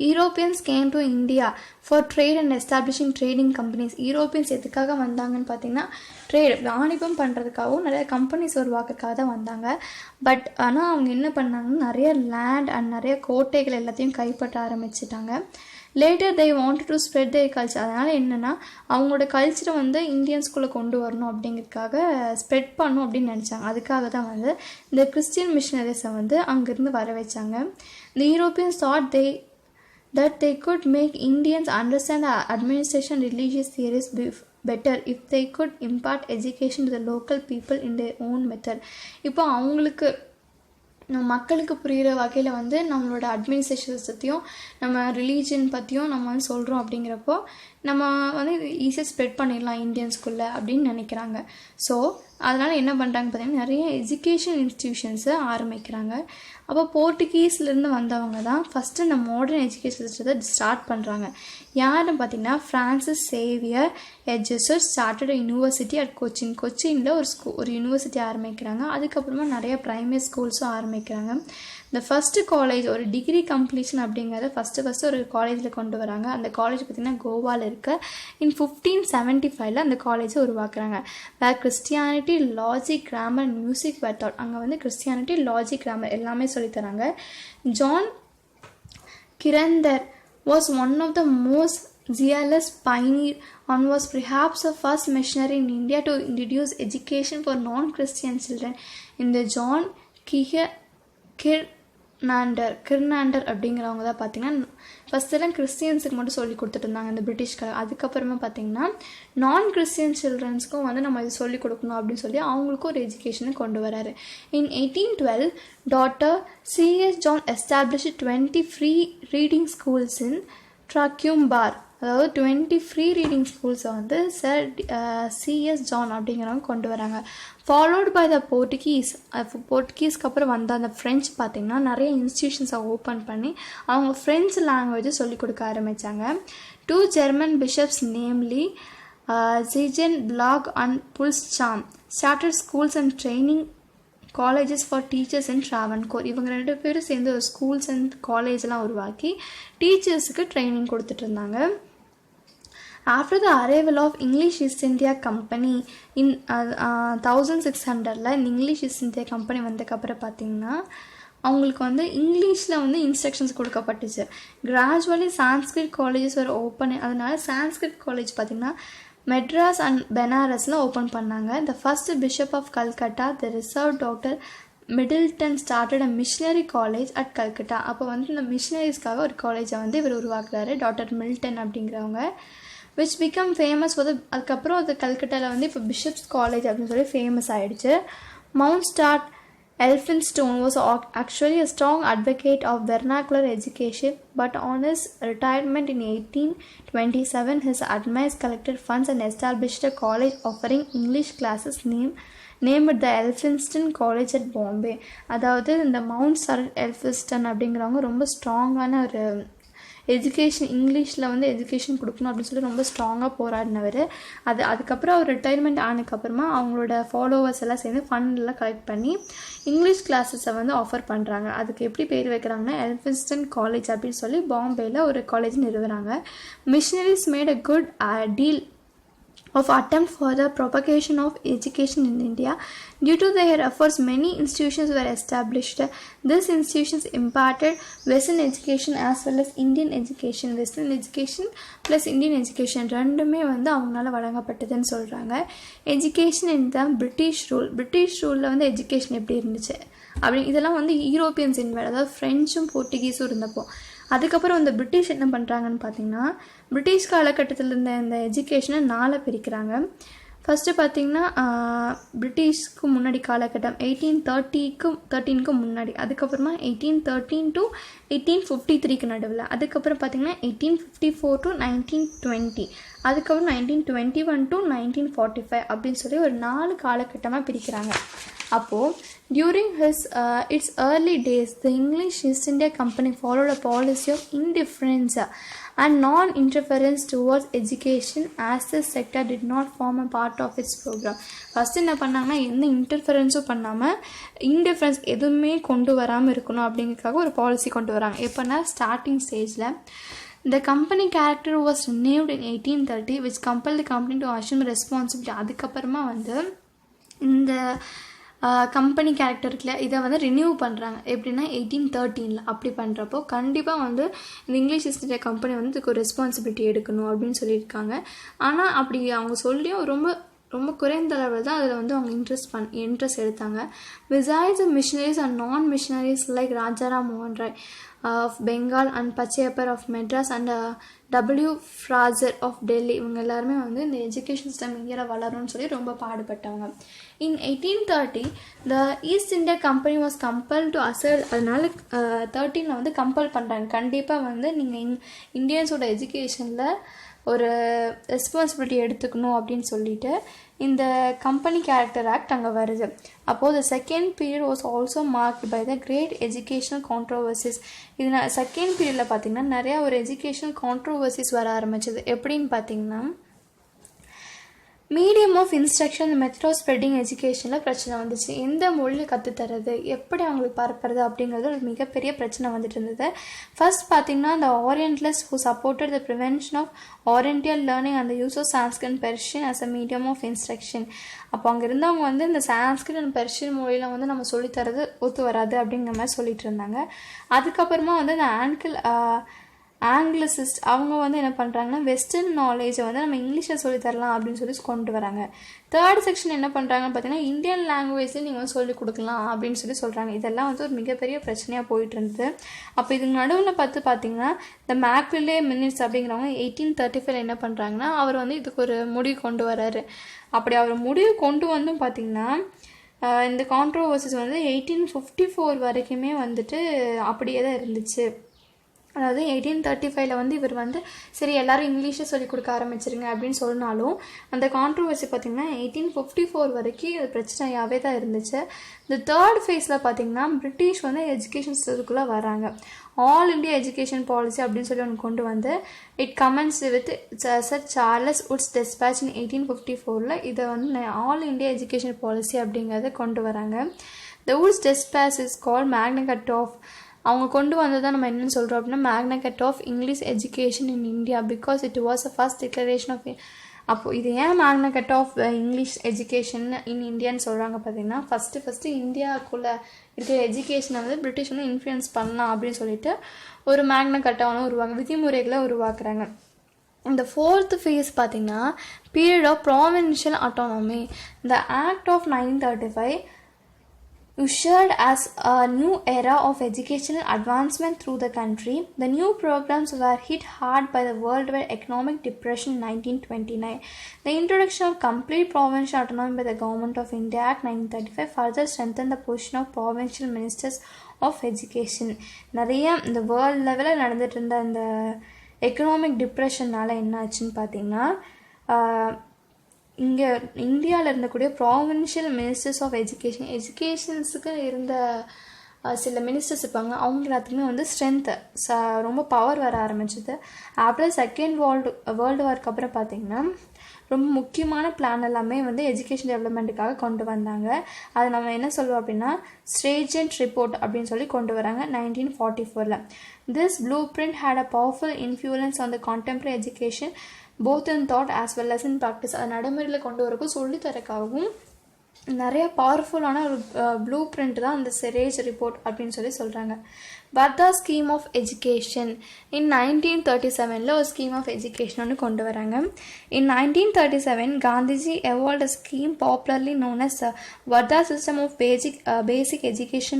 Europeans came to India for trade and establishing trading companies. Europeans எதுக்காக வந்தாங்கன்னு பார்த்தீங்கன்னா வாணிபம் பண்ணுறதுக்காகவும் நிறைய கம்பெனிஸ் உருவாக்குறதுக்காக தான் வந்தாங்க. பட் ஆனால் அவங்க என்ன பண்ணாங்கன்னா நிறைய லேண்ட் அண்ட் நிறைய கோட்டைகள் எல்லாத்தையும் கைப்பற்ற ஆரம்பிச்சிட்டாங்க. Later they wanted to spread their culture. அதனால் என்னென்னா அவங்களோட கல்ச்சரை வந்து இந்தியன்ஸ்குள்ளே கொண்டு வரணும் அப்படிங்கிறதுக்காக ஸ்ப்ரெட் பண்ணணும் அப்படின்னு நினச்சாங்க. அதுக்காக தான் வந்து இந்த கிறிஸ்டியன் மிஷினரிஸை வந்து அங்கேருந்து வர வச்சாங்க. The Europeans thought that they could make Indians understand the administration religious theories better if they could impart education to the local people in their own method. இப்போ அவங்களுக்கு நம்ம மக்களுக்கு புரிகிற வகையில் வந்து நம்மளோட அட்மினிஸ்ட்ரேஷன் சிஸ்டத்தையும் நம்ம ரிலீஜன் பற்றியும் நம்ம வந்து சொல்கிறோம் அப்படிங்கிறப்போ நம்ம வந்து ஈஸியாக ஸ்ப்ரெட் பண்ணிடலாம் இந்தியன்ஸ்குள்ளே அப்படின்னு நினைக்கிறாங்க. ஸோ அதனால் என்ன பண்ணுறாங்க பார்த்தீங்கன்னா நிறைய எஜுகேஷன் இன்ஸ்டிடியூஷன்ஸை ஆரம்பிக்கிறாங்க. அப்போ போர்ட்டுகீஸ்லேருந்து வந்தவங்க தான் ஃபஸ்ட்டு இந்த மாடர்ன் எஜுகேஷன் சிஸ்டத்தை ஸ்டார்ட் பண்ணுறாங்க. யாருன்னு பார்த்தீங்கன்னா Francis Xavier Jesuit started university at கொச்சினில் ஒரு யூனிவர்சிட்டி ஆரம்பிக்கிறாங்க. அதுக்கப்புறமா நிறைய ப்ரைமரி ஸ்கூல்ஸும் ஆரம்பிக்கிறாங்க. இந்த ஃபஸ்ட்டு காலேஜ் ஒரு டிகிரி கம்ப்ளீஷன் அப்படிங்கிறத ஃபஸ்ட்டு ஒரு காலேஜில் கொண்டு வராங்க. அந்த காலேஜ் பார்த்திங்கன்னா கோவாவில் இருக்க. இன் 1575 அந்த காலேஜை உருவாக்குறாங்க. Where Christianity, logic, grammar, music were taught. அங்கே வந்து கிறிஸ்டியானிட்டி, லாஜிக், கிராமர் எல்லாமே சொல்லித்தராங்க. John Grander was one of the most zealous pioneer and was perhaps the first missionary in India to introduce education for non-Christian children. இந்த John கிர்னாண்டர் அப்படிங்கிறவங்க தான் பார்த்திங்கன்னா ஃபஸ்ட்டெல்லாம் கிறிஸ்டியன்ஸுக்கு மட்டும் சொல்லி கொடுத்துட்டு இருந்தாங்க இந்த பிரிட்டிஷ்கார. அதுக்கப்புறமா பார்த்திங்கன்னா நான் கிறிஸ்டியன் சில்ட்ரன்ஸ்க்கும் வந்து நம்ம இது சொல்லிக் கொடுக்கணும் அப்படின்னு சொல்லி அவங்களுக்கும் ஒரு எஜுகேஷனை கொண்டு வராரு. In 1812 Doctor CS John established 20 free reading schools in Tranquebar. அதாவது 20 ஃப்ரீ ரீடிங் ஸ்கூல்ஸை வந்து சார் சிஎஸ் ஜான் அப்படிங்கிறவங்க கொண்டு வராங்க. ஃபாலோட் பை த போர்ட்டுகீஸ்க்கு அப்புறம் வந்த அந்த ஃப்ரெஞ்சு பார்த்திங்கன்னா நிறைய இன்ஸ்டிடியூஷன்ஸை ஓப்பன் பண்ணி அவங்க ஃப்ரெஞ்சு லாங்குவேஜை சொல்லிக் கொடுக்க ஆரம்பித்தாங்க. 2 German bishops namely Ziegenbalg and Plutschau started schools and training colleges for teachers in Travancore. இவங்க 2 பேரும் சேர்ந்து ஒரு ஸ்கூல்ஸ் அண்ட் காலேஜெலாம் உருவாக்கி டீச்சர்ஸுக்கு ட்ரைனிங் கொடுத்துட்டு இருந்தாங்க. After the arrival of English East India Company in 1600 இந்த இங்கிலீஷ் ஈஸ்ட் இந்தியா கம்பெனி வந்ததுக்கப்புறம் பார்த்திங்கன்னா அவங்களுக்கு வந்து இங்கிலீஷில் வந்து இன்ஸ்ட்ரக்ஷன்ஸ் கொடுக்கப்பட்டுச்சு. கிராஜுவலி சான்ஸ்கிரிட் காலேஜஸ் ஒரு ஓப்பன். அதனால சான்ஸ்கிரிட் காலேஜ் பார்த்திங்கன்னா மெட்ராஸ் அண்ட் பெனாரஸில் ஓப்பன் பண்ணாங்க. The first bishop of Calcutta the reserve doctor Middleton started a missionary college at Calcutta. அப்போ வந்து இந்த மிஷனரிஸ்க்காக ஒரு காலேஜை வந்து இவர் உருவாக்குறாரு, டாக்டர் மில்டன் அப்படிங்கிறவங்க. which become famous for the அதுக்கப்புறம் அது கல்கட்டாவில் வந்து இப்போ பிஷப்ஸ் காலேஜ் அப்படின்னு சொல்லி ஃபேமஸ் ஆகிடுச்சு. Mount start Elphinstone was actually a strong advocate of vernacular education, but on his retirement in 1827, his admirers collected funds and established a college offering English classes named the Elphinstone College at Bombay. அதாவது இந்த mount start Elphinstone அப்படிங்கிறவங்க ரொம்ப ஸ்ட்ராங்கான ஒரு education இங்கிலீஷில் வந்து education கொடுக்கணும் அப்படின்னு சொல்லி ரொம்ப ஸ்ட்ராங்காக போராடினவர். அதுக்கப்புறம் அவர் ரிட்டையர்மெண்ட் ஆனதுக்கப்புறமா அவங்களோட ஃபாலோவர்ஸ் எல்லாம் சேர்ந்து ஃபண்டெல்லாம் கலெக்ட் பண்ணி இங்கிலீஷ் கிளாஸஸை வந்து ஆஃபர் பண்ணுறாங்க. அதுக்கு எப்படி பேர் வைக்கிறாங்கன்னா எல்ஃபின்ஸ்டன் காலேஜ் அப்படின்னு சொல்லி பாம்பேயில் ஒரு காலேஜ் நிறுவுறாங்க. Missionaries made a good deal of attempt for the propagation of education in India. Due to their efforts, many institutions were established. These institutions imparted Western education as well as Indian education. Western education plus Indian education ரெண்டுமே வந்து அவங்களால வழங்கப்பட்டதுன்னு சொல்கிறாங்க. Education in the British ரூலில் வந்து education எப்படி இருந்துச்சு அப்படி இதெல்லாம் வந்து யூரோப்பியன்ஸ் இன்வைட், அதாவது ஃப்ரெஞ்சும் போர்ட்டுகீஸும் இருந்தப்போ. அதுக்கப்புறம் இந்த பிரிட்டிஷ் என்ன பண்ணுறாங்கன்னு பார்த்தீங்கன்னா பிரிட்டிஷ் காலகட்டத்தில் இருந்த இந்த எஜுகேஷனை 4 பிரிக்கிறாங்க. ஃபஸ்ட்டு பார்த்திங்கன்னா பிரிட்டிஷ்க்கு முன்னாடி காலகட்டம் 1813க்கு முன்னாடி, அதுக்கப்புறமா 1813 to 1853க்கு நடுவில், அதுக்கப்புறம் பார்த்திங்கன்னா 1854 to 1920, அதுக்கப்புறம் 1921 to 1945 அப்படின்னு சொல்லி ஒரு 4 காலகட்டமாக பிரிக்கிறாங்க. அப்போது during its early days, the English East India Company followed a policy of indifference and non-interference towards education as the sector did not form a part of its program. First என்ன பண்ணாங்கன்னா எந்த இன்டர்ஃபரன்ஸும் பண்ணாமல் இன்டிஃபரன்ஸ் எதுவுமே கொண்டு வராமல் இருக்கணும் அப்படிங்கிறதுக்காக ஒரு பாலிசி கொண்டு வராங்க. எப்போனா ஸ்டார்டிங் ஸ்டேஜில் The company character was renewed in 1830 which compelled the company to assume responsibility. அதுக்கப்புறமா வந்து இந்த கம்பெனி கேரக்டருக்குல இதை வந்து ரினியூ பண்ணுறாங்க. எப்படின்னா 1813 அப்படி பண்ணுறப்போ கண்டிப்பாக வந்து இந்த இங்கிலீஷ் ஈஸ்ட் இந்தியா கம்பெனி வந்து இதுக்கு ஒரு ரெஸ்பான்சிபிலிட்டி எடுக்கணும் அப்படின்னு சொல்லியிருக்காங்க. ஆனால் அப்படி அவங்க சொல்லியும் ரொம்ப ரொம்ப குறைந்த அளவில் தான் அதில் வந்து அவங்க இன்ட்ரெஸ்ட் எடுத்தாங்க. Besides missionaries and non missionaries like Rajaram மோகன் Roy of Bengal and Pachaiyappar of Madras and W. Fraser of Delhi, இவங்க எல்லாருமே வந்து இந்த எஜுகேஷன் சிஸ்டம் இந்தியாவில் வளரும்னு சொல்லி ரொம்ப பாடுபட்டவங்க. In 1830 the East India Company was compel to அசல். அதனால 13 வந்து கம்பல் பண்ணுறாங்க, கண்டிப்பாக வந்து நீங்கள் இந்தியன்ஸோட எஜுகேஷனில் ஒரு ரெஸ்பான்சிபிலிட்டி எடுத்துக்கணும் அப்படின்னு சொல்லிட்டு இந்த கம்பெனி கேரக்டர் ஆக்ட் அங்கே வருது. அப்போது the second period was also marked by the great educational controversies. இது செகண்ட் பீரியடில் பார்த்திங்கன்னா நிறையா ஒரு எஜுகேஷனல் கான்ட்ரோவர்சிஸ் வர ஆரம்பிச்சது. எப்படின்னு பார்த்திங்கன்னா medium of instruction, method of spreading எஜுகேஷனில் பிரச்சனை வந்துச்சு. எந்த மொழியில் கற்றுத்தரது, எப்படி அவங்களுக்கு பரப்புறது அப்படிங்கிறது ஒரு மிகப்பெரிய பிரச்சனை வந்துட்டு இருந்தது. ஃபர்ஸ்ட் பார்த்திங்கன்னா இந்த orientalist who supported the prevention of oriental learning and use of Sanskrit and Persian as a medium of instruction. அப்போ அங்கே இருந்தவங்க வந்து இந்த சான்ஸ்கிரிட் அண்ட் பெர்ஷியன் மொழியில் வந்து நம்ம சொல்லித்தரது ஒத்து வராது அப்படிங்கிற மாதிரி சொல்லிட்டு இருந்தாங்க. அதுக்கப்புறமா வந்து இந்த ஆங்கிலிசிஸ்ட் அவங்க வந்து என்ன பண்ணுறாங்கன்னா வெஸ்டர்ன் நாலேஜை வந்து நம்ம இங்கிலீஷில் சொல்லித்தரலாம் அப்படின்னு சொல்லி கொண்டு வராங்க. தேர்ட் செக்ஷன் என்ன பண்ணுறாங்கன்னு பார்த்தீங்கன்னா இந்தியன் லாங்குவேஜ் நீங்கள் வந்து சொல்லிக் கொடுக்கலாம் அப்படின்னு சொல்லி சொல்கிறாங்க. இதெல்லாம் வந்து ஒரு மிகப்பெரிய பிரச்சனையாக போயிட்டு இருந்தது. அப்போ இதுக்கு நடுவில் பார்த்தீங்கன்னா இந்த மேக்வில்லே மினிட்ஸ் அப்படிங்கிறவங்க 1835 என்ன பண்ணுறாங்கன்னா அவர் வந்து இதுக்கு ஒரு முடிவு கொண்டு வராரு. அப்படி அவர் முடிவு கொண்டு வந்தும் பார்த்திங்கன்னா இந்த கான்ட்ரோவர்சிஸ் வந்து 1854 வரைக்குமே வந்துட்டு அப்படியே தான் இருந்துச்சு. அதாவது 1835 வந்து இவர் வந்து சரி எல்லாரும் இங்கிலீஷே சொல்லிக் கொடுக்க ஆரம்பிச்சிருங்க அப்படின்னு சொன்னாலும் அந்த கான்ட்ரோவர்சி பார்த்திங்கன்னா 1854 வரைக்கும் அது பிரச்சனையாகவே தான் இருந்துச்சு. இந்த தேர்ட் ஃபேஸில் பார்த்திங்கன்னா பிரிட்டிஷ் வந்து எஜுகேஷன் சிஸ்டத்துக்குள்ளே வராங்க. ஆல் இண்டியா எஜுகேஷன் பாலிசி அப்படின்னு சொல்லி ஒன்று கொண்டு வந்து it commences with Sir Charles Wood's despatch in 1854. இதை வந்து ஆல் இண்டியா எஜுகேஷன் பாலிசி அப்படிங்கிறத கொண்டு வராங்க. The Wood's despatch is called Magna Carta of. அவங்க கொண்டு வந்ததான் நம்ம என்னென்னு சொல்கிறோம் அப்படின்னா Magna Carta of English education in India because it was a first declaration of. அப்போது இது ஏன் Magna Carta of English education in இந்தியான்னு சொல்கிறாங்க பார்த்தீங்கன்னா ஃபஸ்ட்டு இந்தியாவுக்குள்ளே இருக்கிற எஜுகேஷனை வந்து பிரிட்டிஷ் வந்து இன்ஃப்ளூயன்ஸ் பண்ணலாம் அப்படின்னு சொல்லிட்டு ஒரு மேக்னா கட்டாவும் விதிமுறைகளை உருவாக்குறாங்க. இந்த ஃபோர்த் ஃபேஸ் பார்த்திங்கன்னா பீரியட் ஆஃப் ப்ராவின்ஷியல் ஆட்டோனமி. இந்த act of 1935 ushered as a new era of educational advancement through the country. The new programs were hit hard by the worldwide economic depression in 1929. The introduction of complete provincial autonomy by the Government of India Act 1935 further strengthened the position of provincial ministers of education. நிறைய இந்த world லெவலில் நடந்துட்டு இருந்த இந்த economic டிப்ரெஷனால் என்ன ஆச்சுன்னு பார்த்தீங்கன்னா இங்கே இந்தியாவில் இருந்தக்கூடிய ப்ராவின்ஷியல் மினிஸ்டர்ஸ் ஆஃப் எஜுகேஷன்ஸுக்கு இருந்த சில மினிஸ்டர்ஸ் இருப்பாங்க. அவங்க எல்லாத்துக்குமே வந்து ஸ்ட்ரென்த்து ரொம்ப பவர் வர ஆரம்பிச்சிது. ஆஃப்டர் செகண்ட் வேர்ல்டு வார்க்கு அப்புறம் பார்த்திங்கன்னா ரொம்ப முக்கியமான பிளான் எல்லாமே வந்து எஜுகேஷன் டெவலப்மெண்ட்டுக்காக கொண்டு வந்தாங்க. அது நம்ம என்ன சொல்லுவோம் அப்படின்னா ஸ்ட்ரேஜென்ட் ரிப்போர்ட் அப்படின்னு சொல்லி கொண்டு வராங்க 1944. This blue print had a powerful influence on the contemporary education both in thought as well as in practice. அதை நடைமுறையில் கொண்டு வரக்கும் சொல்லித்தரக்காகவும் நிறைய பவர்ஃபுல்லான ஒரு ப்ளூ பிரிண்ட் தான் அந்த ஸ்ட்ரேஜ் ரிப்போர்ட் அப்படின்னு சொல்லி சொல்கிறாங்க. Wardha scheme of education in 1937 ஒரு ஸ்கீம் ஆஃப் எஜுகேஷன் ஒன்று கொண்டு வராங்க. இன் 1937 Gandhiji evolved a scheme popularly known as Vardha system of basic education,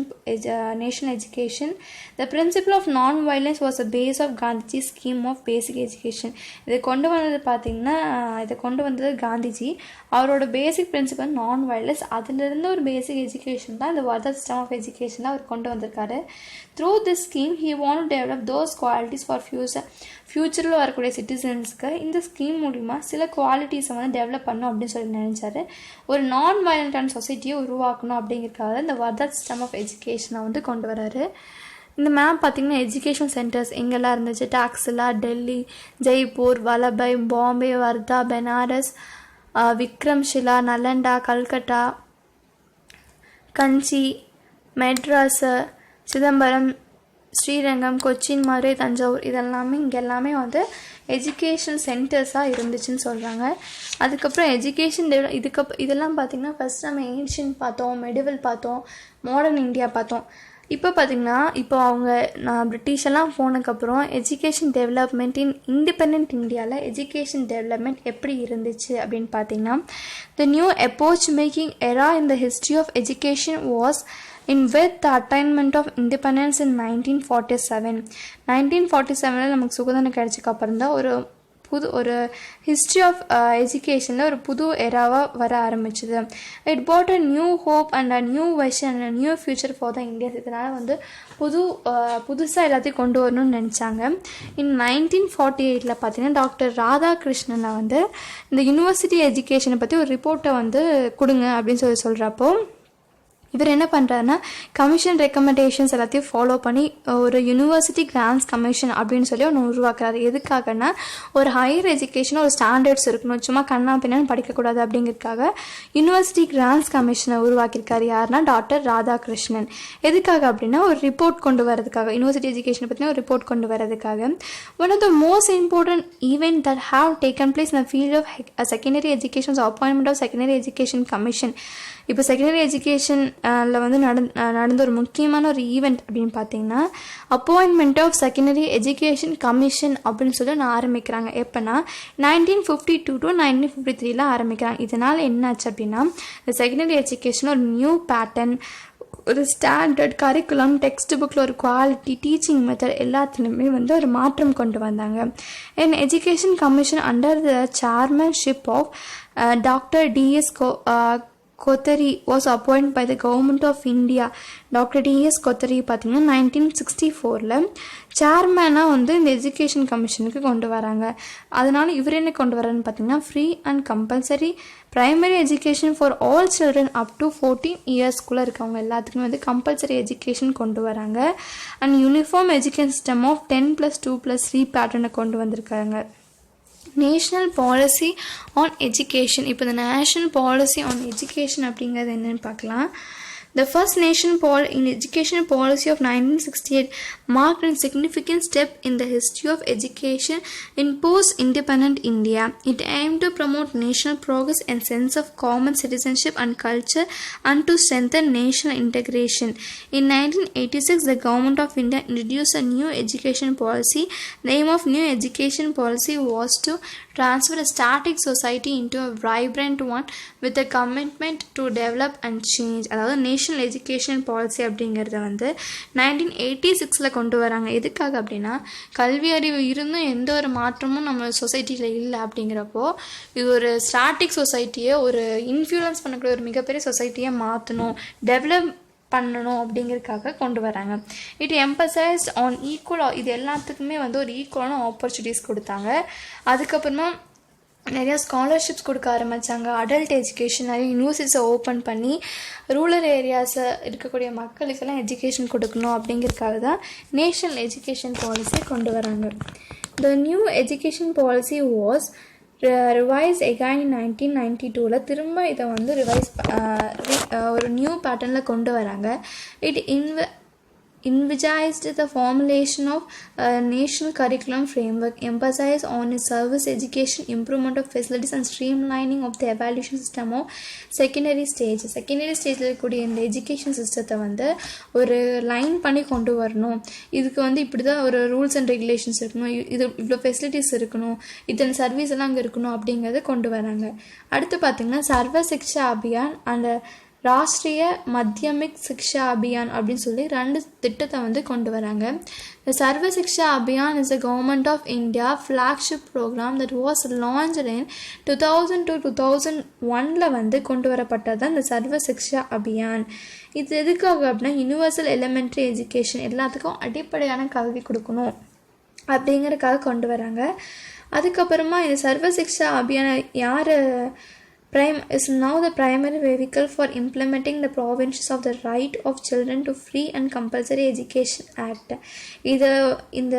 national education. The principle of non-violence was the base of Gandhiji's scheme of basic education. இதை கொண்டு வந்தது காந்திஜி. அவரோட பேசிக் principal non violence, அதிலிருந்து ஒரு பேசிக் education தான் இந்த வர்தா சிஸ்டம் ஆஃப் எஜுகேஷன் தான் அவர் கொண்டு வந்திருக்காரு. Through this scheme he wanted to develop those qualities for ஃபியூச்சரில் வரக்கூடிய சிட்டிசன்ஸ்க்கு இந்த ஸ்கீம் மூலிமா சில குவாலிட்டிஸை வந்து டெவலப் பண்ணணும் அப்படின்னு சொல்லி நினச்சாரு. ஒரு நான் வயலண்டான சொசைட்டியை உருவாக்கணும் அப்படிங்கிறதுக்காக இந்த வர்தா சிஸ்டம் ஆஃப் எஜுகேஷனை வந்து கொண்டு வராரு. இந்த மேம் பார்த்திங்கன்னா எஜுகேஷன் சென்டர்ஸ் எங்கெல்லாம் இருந்துச்சு, டாக்ஸிலா, டெல்லி, ஜெய்ப்பூர், வல்லபாய், பாம்பே, வர்தா, பெனாரஸ், விக்ரம்ஷிலா, நலண்டா, கல்கட்டா, கஞ்சி, மெட்ராஸ், சிதம்பரம், ஸ்ரீரங்கம், கொச்சின், மதுரை, தஞ்சாவூர், இங்கெல்லாமே வந்து எஜுகேஷன் சென்டர்ஸாக இருந்துச்சுன்னு சொல்கிறாங்க. அதுக்கப்புறம் எஜுகேஷன் இதெல்லாம் பார்த்திங்கன்னா ஃபஸ்ட் நம்ம ஏன்ஷியன் பார்த்தோம், மெடிவல் பார்த்தோம், மாடர்ன் இந்தியா பார்த்தோம். இப்போ பார்த்திங்கன்னா நான் பிரிட்டிஷெல்லாம் போனதுக்கப்புறம் எஜுகேஷன் டெவலப்மெண்ட் இன் இண்டிபெண்ட் இந்தியாவில் எஜுகேஷன் டெவலப்மெண்ட் எப்படி இருந்துச்சு அப்படின்னு பார்த்தீங்கன்னா the new epoch making era in the history of education was in with the attainment of independence in 1947. 1947 நமக்கு சுதந்திரம் கிடைச்சதுக்கு அப்புறம் தான் ஒரு ஹிஸ்ட்ரி ஆஃப் எஜுகேஷனில் ஒரு புது எராவாக வர ஆரம்பிச்சுது. It put a new hope and a new vision and a new future for the Indias. இதனால் புதுசாக எல்லாத்தையும் கொண்டு வரணும்னு நினச்சாங்க. இன் 1948 பார்த்தீங்கன்னா டாக்டர் ராதாகிருஷ்ணனை இந்த யூனிவர்சிட்டி எஜுகேஷனை பற்றி ஒரு ரிப்போர்ட்டை கொடுங்க அப்படின்னு சொல்கிறப்போ இவர் என்ன பண்ணுறாருன்னா கமிஷன் ரெக்கமெண்டேஷன்ஸ் எல்லாத்தையும் ஃபாலோ பண்ணி ஒரு யூனிவர்சிட்டி கிராண்ட்ஸ் கமிஷன் அப்படின்னு சொல்லி ஒன்று உருவாக்குறாரு. எதுக்காகனா ஒரு ஹையர் எஜுகேஷன் ஒரு ஸ்டாண்டர்ட்ஸ் இருக்கணும், சும்மா கண்ணா பின்னான்னு படிக்கக்கூடாது அப்படிங்கிறதுக்காக யூனிவர்சிட்டி கிராண்ட்ஸ் கமிஷனை உருவாக்கியிருக்காரு. யாருன்னா டாக்டர் ராதாகிருஷ்ணன். எதுக்காக அப்படின்னா ஒரு ரிப்போர்ட் கொண்டு வரதுக்காக, யூனிவர்சிட்டி எஜுகேஷனை பற்றின ஒரு ரிப்போர்ட் கொண்டு வரதுக்காக. One of the most important event that have taken place in the field of secondary education appointment of secondary education commission. இப்போ செகண்டரி எஜுகேஷனில் நடந்த ஒரு முக்கியமான ஒரு ஈவெண்ட் அப்படின்னு பார்த்தீங்கன்னா appointment of secondary education commission அப்படின்னு சொல்லி ஆரம்பிக்கிறாங்க. எப்போனா 1952 to 1953 ஆரம்பிக்கிறாங்க. இதனால் என்னாச்சு அப்படின்னா இந்த செகண்டரி எஜுகேஷன் ஒரு நியூ பேட்டர்ன், ஒரு ஸ்டாண்டர்ட் கரிக்குலம், டெக்ஸ்ட் புக்கில் ஒரு குவாலிட்டி, டீச்சிங் மெத்தட் எல்லாத்துலேயுமே ஒரு மாற்றம் கொண்டு வந்தாங்க. An education commission under the chairmanship of Doctor D.S. Kothari was appointed by the government of India. Doctor D.S. Kothari பார்த்தீங்கன்னா 1964 சேர்மனாக இந்த எஜுகேஷன் கமிஷனுக்கு கொண்டு வராங்க. அதனால இவர் என்ன கொண்டு வராருன்னு பார்த்தீங்கன்னா free and compulsory primary education for all children up to 14 இயர்ஸ்க்குள்ளே இருக்கவங்க எல்லாத்துக்குமே கம்பல்சரி எஜுகேஷன் கொண்டு வராங்க. And uniform education system of 10+2+3 பேட்டர்னை கொண்டு வந்திருக்காங்க. National policy on education. இப்போ இந்த நேஷ்னல் பாலிசி ஆன் எஜுகேஷன் அப்படிங்கிறது என்னென்னு பார்க்கலாம். The first national education policy of 1968 marked a significant step in the history of education in post-independent India. It aimed to promote national progress and sense of common citizenship and culture and to strengthen national integration. In 1986, the government of India introduced a new education policy. The aim of new education policy was to transfer a static society into a vibrant one with a commitment to develop and change. அதாவது national education policy அப்படிங்கிறத 1986 கொண்டு வராங்க. எதுக்காக அப்படின்னா கல்வி அறிவு இருந்தும் எந்த ஒரு மாற்றமும் நம்ம சொசைட்டியில் இல்லை அப்படிங்கிறப்போ இது ஒரு ஸ்டாட்டிக் சொசைட்டியை ஒரு இன்ஃப்ளூயன்ஸ் பண்ணக்கூடிய ஒரு மிகப்பெரிய சொசைட்டியை மாற்றணும், டெவலப் பண்ணணும் அப்படிங்கிறதுக்காக கொண்டு வராங்க. இட் எம்பசைஸ்ட் ஆன் ஈக்குவல், இது எல்லாத்துக்குமே ஒரு ஈக்குவலான ஆப்பர்ச்சுனிட்டிஸ் கொடுத்தாங்க. அதுக்கப்புறமா நிறையா ஸ்காலர்ஷிப்ஸ் கொடுக்க ஆரம்பித்தாங்க. அடல்ட் எஜுகேஷன் நிறைய யூனிவர்சிட்டிஸை ஓப்பன் பண்ணி ரூரல் ஏரியாஸை இருக்கக்கூடிய மக்களுக்கெல்லாம் எஜுகேஷன் கொடுக்கணும் அப்படிங்கிறதுக்காக தான் நேஷ்னல் எஜுகேஷன் பாலிசி கொண்டு வராங்க. The new education policy was revise again in 1992 திரும்ப இதை ரிவைஸ் ஒரு நியூ பேட்டர்னில் கொண்டு வராங்க. It envisaged the formulation of a national curriculum framework, emphasized on service education, improvement of facilities and streamlining of the evaluation system of secondary stage. secondary stage இருக்கக்கூடிய இந்த education சிஸ்டத்தை ஒரு லைன் பண்ணி கொண்டு வரணும். இதுக்கு இப்படி தான் ஒரு ரூல்ஸ் அண்ட் ரெகுலேஷன்ஸ் இருக்கணும், இது இவ்வளோ ஃபெசிலிட்டிஸ் இருக்கணும், இத்தனை சர்வீஸ் எல்லாம் அங்கே இருக்கணும் அப்படிங்கிறத கொண்டு வராங்க. அடுத்து பார்த்திங்கன்னா சர்வ சிக்ஷா அபியான் அண்ட் ராஷ்ட்ரிய மத்தியமிக் சிக்ஷா அபியான் அப்படின்னு சொல்லி 2 திட்டத்தை கொண்டு வராங்க. The Sarva Shiksha Abhiyan is a Government of India flagship program that was launched in 2000 to 2001 கொண்டு வரப்பட்டது தான் இந்த சர்வ சிக்ஷா அபியான். இது எதுக்காக அப்படின்னா யூனிவர்சல் எலிமெண்ட்ரி எஜுகேஷன், எல்லாத்துக்கும் அடிப்படையான கல்வி கொடுக்கணும் அப்படிங்கிறதுக்காக கொண்டு வராங்க. அதுக்கப்புறமா இந்த சர்வ சிக்ஷா அபியான் யார் is now the primary vehicle for implementing the provisions of the right of children to free and compulsory education act. இந்த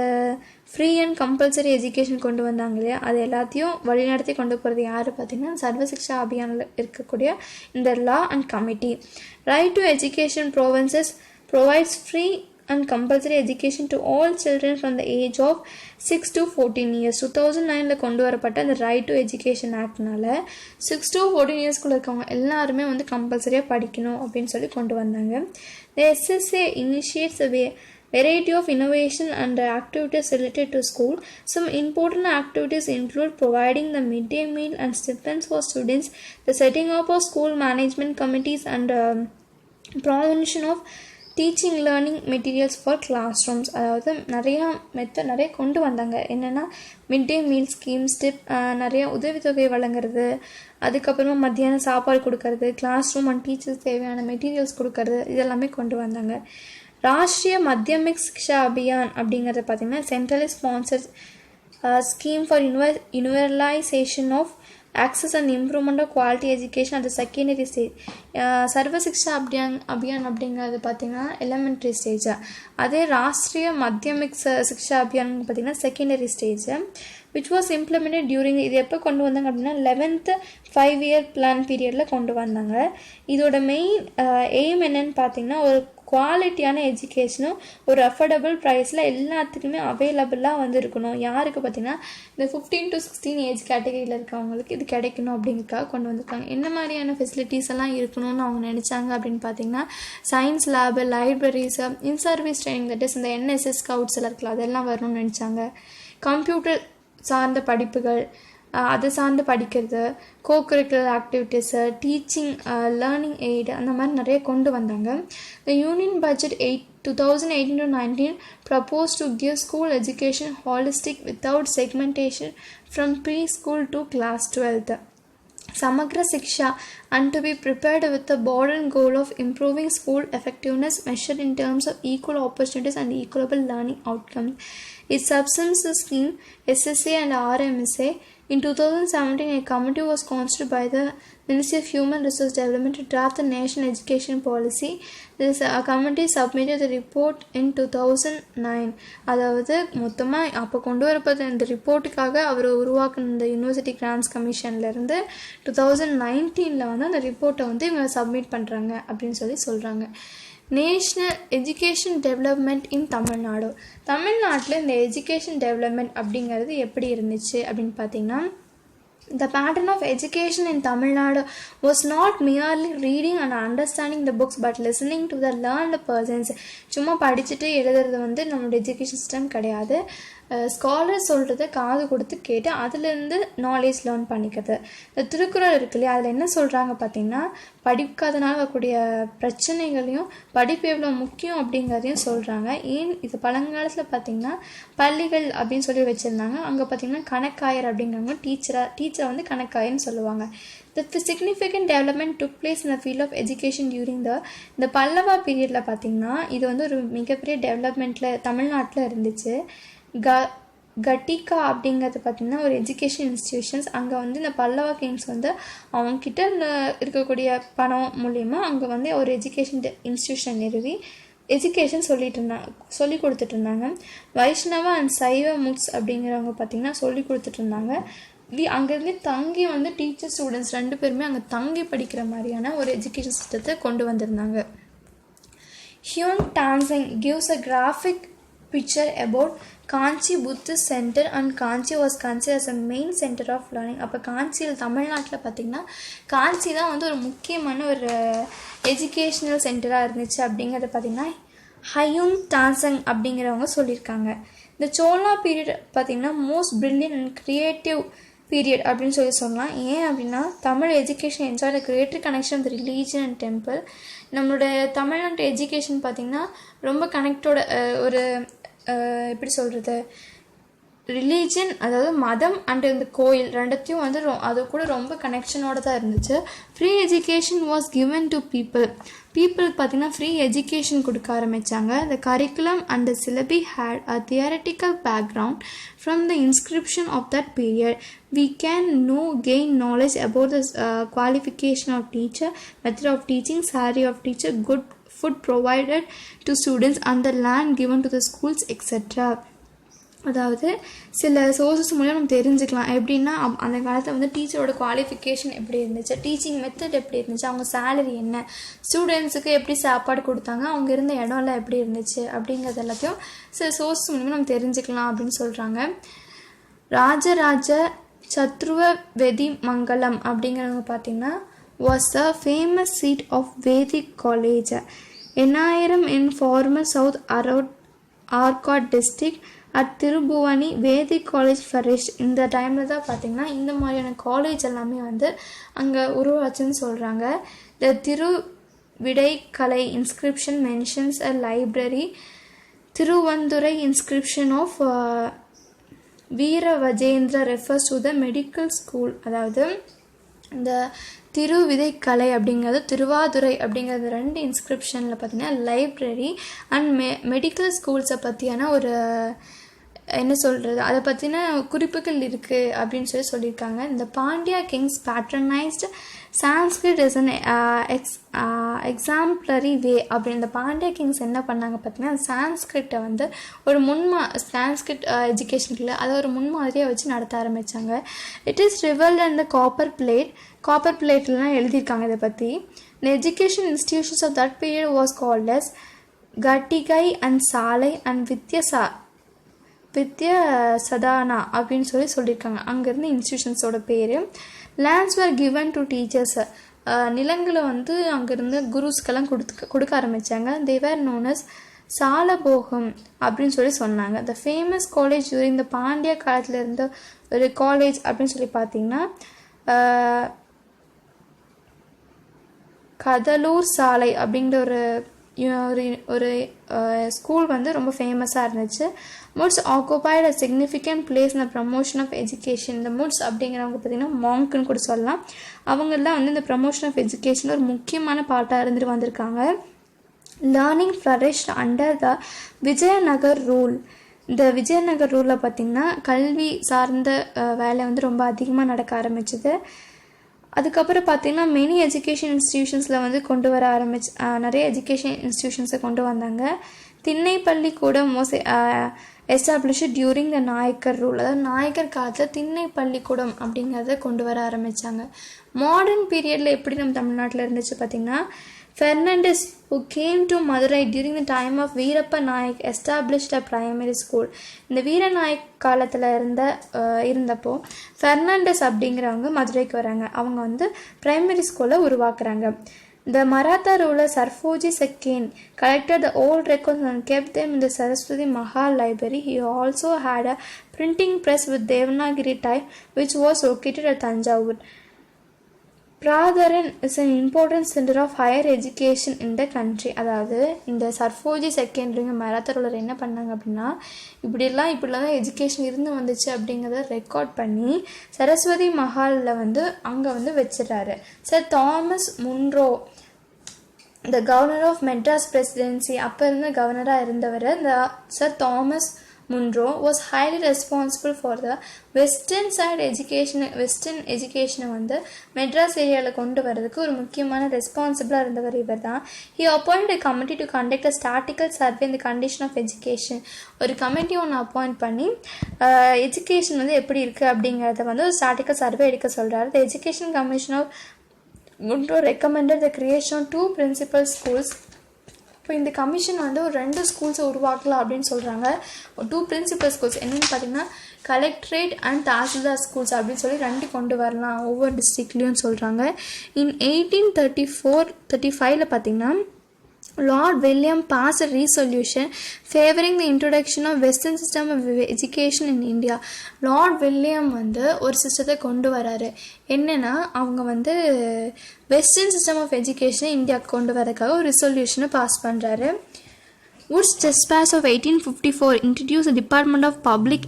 ஃப்ரீ அண்ட் கம்பல்சரி எஜுகேஷன் கொண்டு வந்தாங்க இல்லையா, அது எல்லாத்தையும் வழிநடத்தி கொண்டு போகிறது யார் பார்த்திங்கன்னா சர்வ சிக்ஷா அபியானில் இருக்கக்கூடிய இந்த law and committee. Right to education provinces provides free and compulsory education to all children from the age of 6 to 14 years. 2009 கொண்டு வரப்பட்ட அந்த ரைட் டு எஜுகேஷன் ஆக்ட்னால 6 to 14 இயர்ஸ்குள்ளே இருக்கவங்க எல்லாருமே வந்து கம்பல்சரியாக படிக்கணும் அப்படின்னு சொல்லி கொண்டு வந்தாங்க. The SSA initiates a variety of innovation and activities related to school. Some important activities include providing the midday meal and stipends for students, the setting up of school management committees, and promotion of teaching learning materials for class rooms. அதாவது நிறைய கொண்டு வந்தாங்க. என்னென்னா mid டே meal scheme, நிறைய உதவித்தொகை வழங்குறது, அதுக்கப்புறமா மத்தியானம் சாப்பாடு கொடுக்கறது, கிளாஸ் ரூம் அண்ட் டீச்சர்ஸ் தேவையான மெட்டீரியல்ஸ் கொடுக்கறது, இதெல்லாமே கொண்டு வந்தாங்க. ராஷ்ட்ரிய மத்தியமிக் சிக்ஷா அபியான் அப்படிங்கிறது பார்த்திங்கன்னா centrally sponsored scheme for universalisation of access and improvement of quality education at the secondary stage. சர்வ சிக்ஷா அபியான் அப்படிங்கிறது பார்த்திங்கன்னா எலிமெண்ட்ரி ஸ்டேஜ். அதே ராஷ்ட்ரிய மத்தியமிக் சிக்ஷா அபியான் பார்த்திங்கன்னா secondary stage, which was implemented during. இது எப்போ கொண்டு வந்தாங்க அப்படின்னா 11th 5-year பிளான் பீரியடில் கொண்டு வந்தாங்க. இதோட மெயின் எய்ம் என்னன்னு பார்த்திங்கன்னா ஒரு குவாலிட்டியான எஜுகேஷனும் ஒரு அஃபோர்டபுள் ப்ரைஸில் எல்லாத்துக்குமே அவைலபிளாக வந்து இருக்கணும். யாருக்கு பார்த்திங்கன்னா இந்த 15 to 16 ஏஜ் கேட்டகரியில் இருக்கவங்களுக்கு இது கிடைக்கணும் அப்படிங்கிறதுக்காக கொண்டு வந்திருக்காங்க. என்ன மாதிரியான ஃபெசிலிட்டிஸ் எல்லாம் இருக்கணும்னு அவங்க நினச்சாங்க அப்படின்னு பார்த்திங்கன்னா science lab, libraries, in service training, that is இந்த NSS ஸ்கவுட்ஸ் எல்லாம் இருக்கலாம், அதெல்லாம் வரணும்னு நினச்சாங்க. கம்ப்யூட்டர் சார்ந்த படிப்புகள், அதை சார்ந்து படிக்கிறது, cocurricular activities, teaching, learning aid, அந்த மாதிரி நிறைய கொண்டு வந்தாங்க. The Union Budget 2018-19 proposed to give school education holistic without segmentation from preschool to class 12th. Samagra Siksha, and to be prepared with the broader goal of improving school effectiveness measured in terms of equal opportunities and equitable learning outcomes. It subsumes the scheme SSA and RMSA. In 2017, a committee was constituted by the Ministry of Human Resource Development to draft the National Education Policy. This committee submitted the report in 2009. அதாவது மொத்தமாக அப்போ கொண்டு வரப்பட்ட இந்த ரிப்போர்ட்டுக்காக அவர் உருவாக்குன இந்த university grants கமிஷன்லேருந்து 2019 வந்து அந்த ரிப்போர்ட்டை வந்து இவங்க சப்மிட் பண்ணுறாங்க அப்படின்னு சொல்கிறாங்க. நேஷ்னல் எஜுகேஷன் டெவலப்மெண்ட் இன் தமிழ்நாடு. தமிழ்நாட்டில் இந்த எஜுகேஷன் டெவலப்மெண்ட் அப்படிங்கிறது எப்படி இருந்துச்சு அப்படின்னு பார்த்தீங்கன்னா, the pattern of education in Tamil Nadu was not merely reading and understanding the books but listening to the learned persons. சும்மா படிச்சுட்டு எழுதுறது வந்து நம்மளோட எஜுகேஷன் சிஸ்டம் கிடையாது. ஸ்காலர் சொல்கிறத காது கொடுத்து கேட்டு அதுலேருந்து நாலேஜ் லேர்ன் பண்ணிக்கிறது. இந்த திருக்குறள் இருக்கு இல்லையா, அதில் என்ன சொல்கிறாங்க பார்த்திங்கன்னா, படிக்காதனால வரக்கூடிய பிரச்சனைகளையும் படிப்பு எவ்வளோ முக்கியம் அப்படிங்கிறதையும் சொல்கிறாங்க. ஏன் இது பழங்காலத்தில் பார்த்திங்கன்னா பள்ளிகள் அப்படின்னு சொல்லி வச்சுருந்தாங்க. அங்கே பார்த்திங்கன்னா கணக்காயர் அப்படிங்கிறவங்க டீச்சரை வந்து கணக்காயர்னு சொல்லுவாங்க. The significant development took place in the field of education during இந்த பல்லவா பீரியடில் பார்த்திங்கன்னா இது வந்து ஒரு மிகப்பெரிய டெவலப்மெண்ட்டில் தமிழ்நாட்டில் இருந்துச்சு. கட்டிகா அப்படிங்கிறது பார்த்திங்கன்னா ஒரு எஜுகேஷன் இன்ஸ்டிடியூஷன்ஸ். அங்கே வந்து இந்த பல்லவா கிங்ஸ் வந்து அவங்கக்கிட்ட இருக்கக்கூடிய பணம் மூலயமா அங்கே வந்து ஒரு எஜுகேஷன் இன்ஸ்டிடியூஷன் நிறுவி எஜுகேஷன் சொல்லி கொடுத்துட்டு இருந்தாங்க. வைஷ்ணவா அண்ட் சைவ முக்ஸ் அப்படிங்கிறவங்க பார்த்திங்கன்னா சொல்லி கொடுத்துட்டு இருந்தாங்க. அங்கேருந்து தங்கி வந்து டீச்சர் ஸ்டூடெண்ட்ஸ் 2 பேருமே அங்கே தங்கி படிக்கிற மாதிரியான ஒரு எஜுகேஷன் சிஸ்டத்தை கொண்டு வந்திருந்தாங்க. Hyun dancing gives a graphic picture about Kanchi Buddhist centre and Kanchi was consider as a main center of learning. அப்போ காஞ்சியில் தமிழ்நாட்டில் பார்த்திங்கன்னா காஞ்சி தான் வந்து ஒரு முக்கியமான ஒரு எஜுகேஷ்னல் சென்டராக இருந்துச்சு அப்படிங்கிறத பார்த்திங்கன்னா ஹயூன் டான்சங் அப்படிங்கிறவங்க சொல்லியிருக்காங்க. இந்த சோலா பீரியட் பார்த்திங்கன்னா most brilliant and creative period அப்படின்னு சொல்லலாம். ஏன் அப்படின்னா Tamil education enjoy the greater connection with religion and temple. நம்மளோட தமிழ்நாட்டு எஜுகேஷன் பார்த்திங்கன்னா ரொம்ப கனெக்டோட ஒரு எப்படி சொல்கிறது, ரிலீஜன் அதாவது மதம் அண்ட் இந்த கோயில் ரெண்டத்தையும் வந்து அது கூட ரொம்ப கனெக்ஷனோடு தான் இருந்துச்சு. Free education was given to பீப்புளுக்கு பார்த்திங்கன்னா ஃப்ரீ எஜுகேஷன் கொடுக்க ஆரம்பித்தாங்க. The curriculum and the syllabi had a theoretical background from the inscription of that period. We can gain knowledge about the qualification of teacher, method of teaching, salary of teacher, good food provided to students and the land given to the schools, etc. அதாவது சில sources மூலம் நம்ம தெரிஞ்சுக்கலாம். எப்படின்னா அந்த காலத்தில் வந்து டீச்சரோட qualification எப்படி இருந்துச்சு, டீச்சிங் மெத்தட் எப்படி இருந்துச்சு, அவங்க சேலரி என்ன, ஸ்டூடெண்ட்ஸுக்கு எப்படி சாப்பாடு கொடுத்தாங்க, அவங்க இருந்த இடம்லாம் எப்படி இருந்துச்சு அப்படிங்கிறது எல்லாத்தையும் சில சோர்சஸ் மூலமாக நம்ம தெரிஞ்சுக்கலாம் அப்படின்னு சொல்கிறாங்க. ராஜராஜ சத்ருவதி மங்கலம் அப்படிங்கிறவங்க பார்த்திங்கன்னா was a famous seat of Vedic college 1000 in former South Arcot district at Tribhuvani Vedic college flourish. இந்த டைமில் தான் பார்த்திங்கன்னா இந்த மாதிரியான காலேஜ் எல்லாமே வந்து அங்கே உருவாச்சுன்னு சொல்கிறாங்க. The Tiruvidaikkalai inscription mentions a library Tiruvanthurai inscription of Virarajendra refers to the medical school. அதாவது இந்த திருவிதைக்கலை அப்படிங்கிறது திருவாதுரை அப்படிங்கிறது 2 இன்ஸ்கிரிப்ஷனில் பார்த்திங்கன்னா லைப்ரரி அண்ட் மெடிக்கல் ஸ்கூல்ஸை பற்றியான ஒரு என்ன சொல்கிறது அதை பற்றின குறிப்புகள் இருக்குது அப்படின்னு சொல்லியிருக்காங்க. இந்த Pandya kings patronised Sanskrit is an exemplary way அப்படின்னு இந்த பாண்டியா கிங்ஸ் என்ன பண்ணாங்க பார்த்தீங்கன்னா சான்ஸ்கிரிட்டை வந்து ஒரு சான்ஸ்கிரிட் எஜுகேஷனுக்குள்ள அதை ஒரு முன்மாதிரியாக வச்சு நடத்த ஆரம்பித்தாங்க. It is revealed and the copper பிளேட்லாம் எழுதியிருக்காங்க இதை பற்றி. The education institutions of that period was called as Gattigai and Salai and வித்யா சதானா அப்படின்னு சொல்லியிருக்காங்க. அங்கேருந்து இன்ஸ்டியூஷன்ஸோட பேர். Lands were given to teachers. நிலங்களை வந்து அங்கேருந்து குருஸ்க்கெல்லாம் கொடுக்க ஆரம்பித்தாங்க. தே வேர் நோன் அஸ் சாலபோகம் அப்படின்னு சொன்னாங்க. த ஃபேமஸ் காலேஜ் ஜூரிங் இந்த பாண்டிய காலத்தில் இருந்த ஒரு காலேஜ் அப்படின்னு சொல்லி பார்த்தீங்கன்னா கதலூர் சாலை அப்படிங்கிற ஒரு ஸ்கூல் வந்து ரொம்ப ஃபேமஸாக இருந்துச்சு. Mutts occupied a significant place in the promotion of education. இந்த முட்ஸ் அப்படிங்கிறவங்க பார்த்திங்கன்னா மாங்க்குன்னு கூட சொல்லலாம். அவங்கெல்லாம் வந்து இந்த ப்ரமோஷன் ஆஃப் எஜுகேஷனில் ஒரு முக்கியமான பார்ட்டாக இருந்துட்டு வந்திருக்காங்க. Learning flourished under the Vijayanagar rule. இந்த விஜயநகர் ரூலில் பார்த்திங்கன்னா கல்வி சார்ந்த வேலை வந்து ரொம்ப அதிகமாக நடக்க ஆரம்பிச்சுது. அதுக்கப்புறம் பார்த்திங்கன்னா மெனி எஜுகேஷன் இன்ஸ்டிடியூஷன்ஸில் வந்து கொண்டு வர நிறைய எஜுகேஷன் இன்ஸ்டிடியூஷன்ஸை கொண்டு வந்தாங்க. திண்ணை பள்ளிக்கூடம் was established during the Nayakkar rule. அதாவது நாயக்கர் காலத்தில் திண்ணை பள்ளிக்கூடம் அப்படிங்கிறத கொண்டு வர ஆரம்பித்தாங்க. மாடர்ன் பீரியடில் எப்படி நம்ம தமிழ்நாட்டில் இருந்துச்சு பார்த்திங்கன்னா Fernandez, who came to Madurai during the time of Veerappa Nayak, established a primary school. இந்த வீரநாயக் காலத்தில் இருந்தப்போ ஃபெர்னாண்டஸ் அப்படிங்கிறவங்க மதுரைக்கு வராங்க. அவங்க வந்து பிரைமரி ஸ்கூலை உருவாக்குறாங்க. The Maratha ruler Sarfoji II collected the old records and kept them in the Saraswati Mahal library. He also had a printing press with Devanagari type which was located at Tanjavur. Pradharan is an important center of higher education in the country. அதாவது இந்த Serfoji செகண்டரிங்க Maratha ruler என்ன பண்ணாங்க அப்படின்னா இப்படிலாம் தான் education இருந்து வந்துச்சு அப்படிங்கிறத ரெக்கார்ட் பண்ணி சரஸ்வதி மஹாலில் வந்து அங்கே வந்து வச்சிடறாரு. Sir Thomas Munro the governor of Madras presidency அப்போ இருந்த கவர்னராக இருந்தவர் இந்த sir Thomas Munro was highly responsible for the western education வந்து மெட்ராஸ் ஏரியாவில் கொண்டு வரதுக்கு ஒரு முக்கியமான ரெஸ்பான்சிபிளாக இருந்தவர் இவர் தான். He appointed a committee to conduct a statistical survey in the condition of education. ஒரு கமிட்டி ஒன்று அப்பாயிண்ட் பண்ணி எஜுகேஷன் வந்து எப்படி இருக்குது அப்படிங்கிறத வந்து ஒரு ஸ்டாட்டிக்கல் சர்வே எடுக்க சொல்கிறாரு. The Education Commission of Munro recommended the creation of 2 principal schools. இப்போ இந்த கமிஷன் வந்து ஒரு 2 ஸ்கூல்ஸை உருவாக்கலாம் அப்படின்னு சொல்கிறாங்க. 2 பிரின்சிபல் ஸ்கூல்ஸ் என்னென்னு பார்த்தீங்கன்னா கலெக்ட்ரேட் அண்ட் தாசில்தார் ஸ்கூல்ஸ் அப்படின்னு சொல்லி 2 கொண்டு வரலாம் ஒவ்வொரு டிஸ்ட்ரிக்ட்லேயும் சொல்கிறாங்க. இன் 1835 பார்த்தீங்கன்னா Lord William passed a resolution favoring the introduction of Western system of education in India. Lord William வந்து ஒரு சிஸ்டத்தை கொண்டு வராரு. என்னென்னா அவங்க வந்து வெஸ்டர்ன் சிஸ்டம் ஆஃப் எஜுகேஷனை இந்தியாவுக்கு கொண்டு வரதுக்காக ஒரு ரெசல்யூஷனை பாஸ் பண்ணுறாரு. Wood's Dispatch of 1854 introduced the Department of Public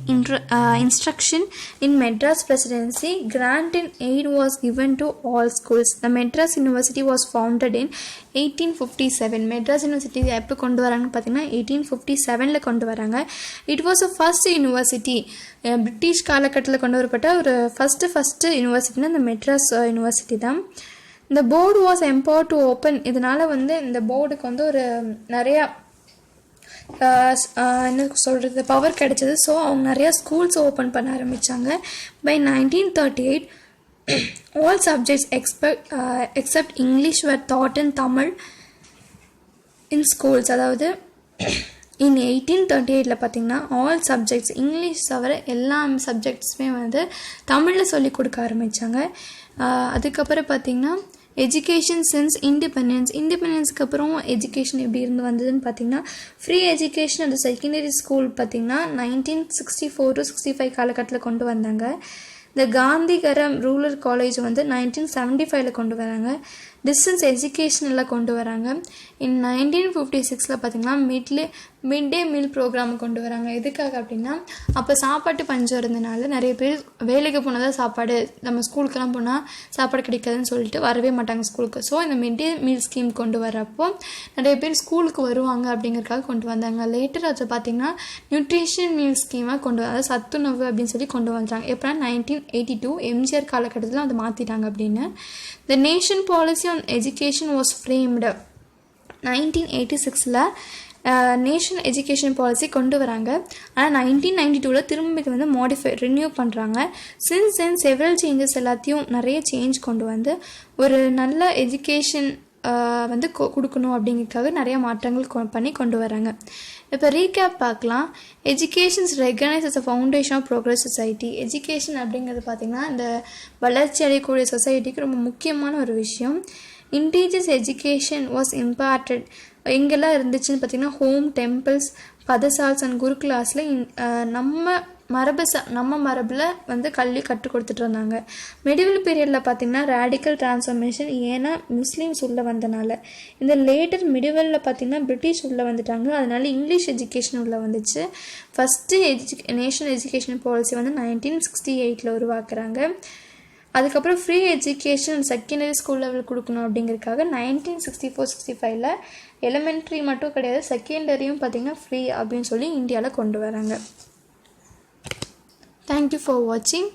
Instruction in Madras Presidency. Grant in aid was given to all schools. The Madras University was founded in 1857. Madras University எப்போ கொண்டு வராங்கன்னு பார்த்தீங்கன்னா 1857 கொண்டு வராங்க. It was a first university. British காலகட்டத்தில் கொண்டு வரப்பட்ட ஒரு ஃபஸ்ட்டு யூனிவர்சிட்டினா இந்த மெட்ராஸ் யூனிவர்சிட்டி தான். இந்த board was empowered to open. இதனால் வந்து இந்த போர்டுக்கு வந்து ஒரு நிறையா என்ன சொல்கிறது பவர் கிடைச்சது. ஸோ அவங்க நிறையா ஸ்கூல்ஸ் ஓப்பன் பண்ண ஆரம்பித்தாங்க. By 1938 all subjects except English were taught in Tamil in schools. அதாவது in 1838 பார்த்திங்கன்னா ஆல் சப்ஜெக்ட்ஸ் இங்கிலீஷ் தவிர எல்லா சப்ஜெக்ட்ஸுமே வந்து தமிழில் சொல்லி கொடுக்க ஆரம்பித்தாங்க. அதுக்கப்புறம் பார்த்திங்கன்னா எஜுகேஷன் சின்ஸ் இண்டிபெண்டன்ஸ்க்கு அப்புறம் எஜுகேஷன் எப்படி இருந்து வந்ததுன்னு பார்த்திங்கன்னா ஃப்ரீ எஜுகேஷன் அந்த செகண்டரி ஸ்கூல் பார்த்திங்கன்னா 1964 to 65 காலகட்டத்தில் கொண்டு வந்தாங்க. இந்த காந்திகரம் ரூரல் காலேஜ் வந்து 1975 கொண்டு வராங்க. டிஸ்டன்ஸ் எஜுகேஷன் எல்லாம் கொண்டு வராங்க. இன் 1956 பார்த்திங்கன்னா மிட் டே மீல் ப்ரோக்ராம் கொண்டு வராங்க. எதுக்காக அப்படின்னா அப்போ சாப்பாட்டு பஞ்சம் இருந்தனால நிறைய பேர் வேலைக்கு போனால் தான் சாப்பாடு, நம்ம ஸ்கூலுக்கெல்லாம் போனால் சாப்பாடு கிடைக்காதுன்னு சொல்லிட்டு வரவே மாட்டாங்க ஸ்கூலுக்கு. ஸோ இந்த மிட் டே மீல் ஸ்கீம் கொண்டு வரப்போ நிறைய பேர் ஸ்கூலுக்கு வருவாங்க அப்படிங்கிறதுக்காக கொண்டு வந்தாங்க. லேட்டர் அதை பார்த்திங்கன்னா நியூட்ரிஷன் மீல் ஸ்கீமாக கொண்டு அதாவது சத்துணவு அப்படின்னு சொல்லி கொண்டு வந்துட்டாங்க. எப்போனா 1982 எம்ஜிஆர் காலகட்டத்தில் அதை மாற்றிட்டாங்க அப்படின்னு. The nation policy on education was framed 1986 national education policy கொண்டு வராங்க. ஆனால் 1992 திரும்ப இது வந்து ரினியூ பண்ணுறாங்க. சின்ஸ் தென் செவரல் சேஞ்சஸ் எல்லாத்தையும் நிறைய சேஞ்ச் கொண்டு வந்து ஒரு நல்ல எஜுகேஷன் வந்து கொடுக்கணும் அப்படிங்கிறதுக்காக நிறைய மாற்றங்கள் பண்ணி கொண்டு வராங்க. இப்போ ரீகேப் பார்க்கலாம். Educations recognise as a foundation of progress society. Education அப்படிங்கிறது பார்த்திங்கன்னா இந்த வளர்ச்சி அடையக்கூடிய சொசைட்டிக்கு ரொம்ப முக்கியமான ஒரு விஷயம். இன்டீஜியஸ் எஜுகேஷன் வாஸ் இம்பார்ட்டட் எங்கெல்லாம் இருந்துச்சுன்னு பார்த்திங்கன்னா ஹோம், டெம்பிள்ஸ், பதசால்ஸ் அண்ட் குருகுலாஸில் நம்ம மரபில் வந்து கல்வி கற்றுக் கொடுத்துட்டு இருந்தாங்க. மெடிவல் பீரியடில் பார்த்திங்கன்னா ரேடிக்கல் டிரான்ஸ்ஃபர்மேஷன், ஏன்னா முஸ்லீம்ஸ் உள்ளே வந்தனால. இந்த லேட்டர் மிடிவலில் பார்த்திங்கன்னா பிரிட்டிஷ் உள்ளே வந்துட்டாங்க. அதனால இங்கிலீஷ் எஜுகேஷன் உள்ளே வந்துச்சு. ஃபஸ்ட்டு நேஷனல் எஜுகேஷன் பாலிசி வந்து 1968 உருவாக்குறாங்க. அதுக்கப்புறம் free education secondary school level கொடுக்கணும் அப்படிங்கிறதுக்காக 1964-65 எலிமெண்ட்ரி மட்டும் கிடையாது, செகண்டரியும் பார்த்திங்கன்னா ஃப்ரீ அப்படின்னு சொல்லி இந்தியாவில் கொண்டு வராங்க. தேங்க்யூ ஃபார் வாட்சிங்.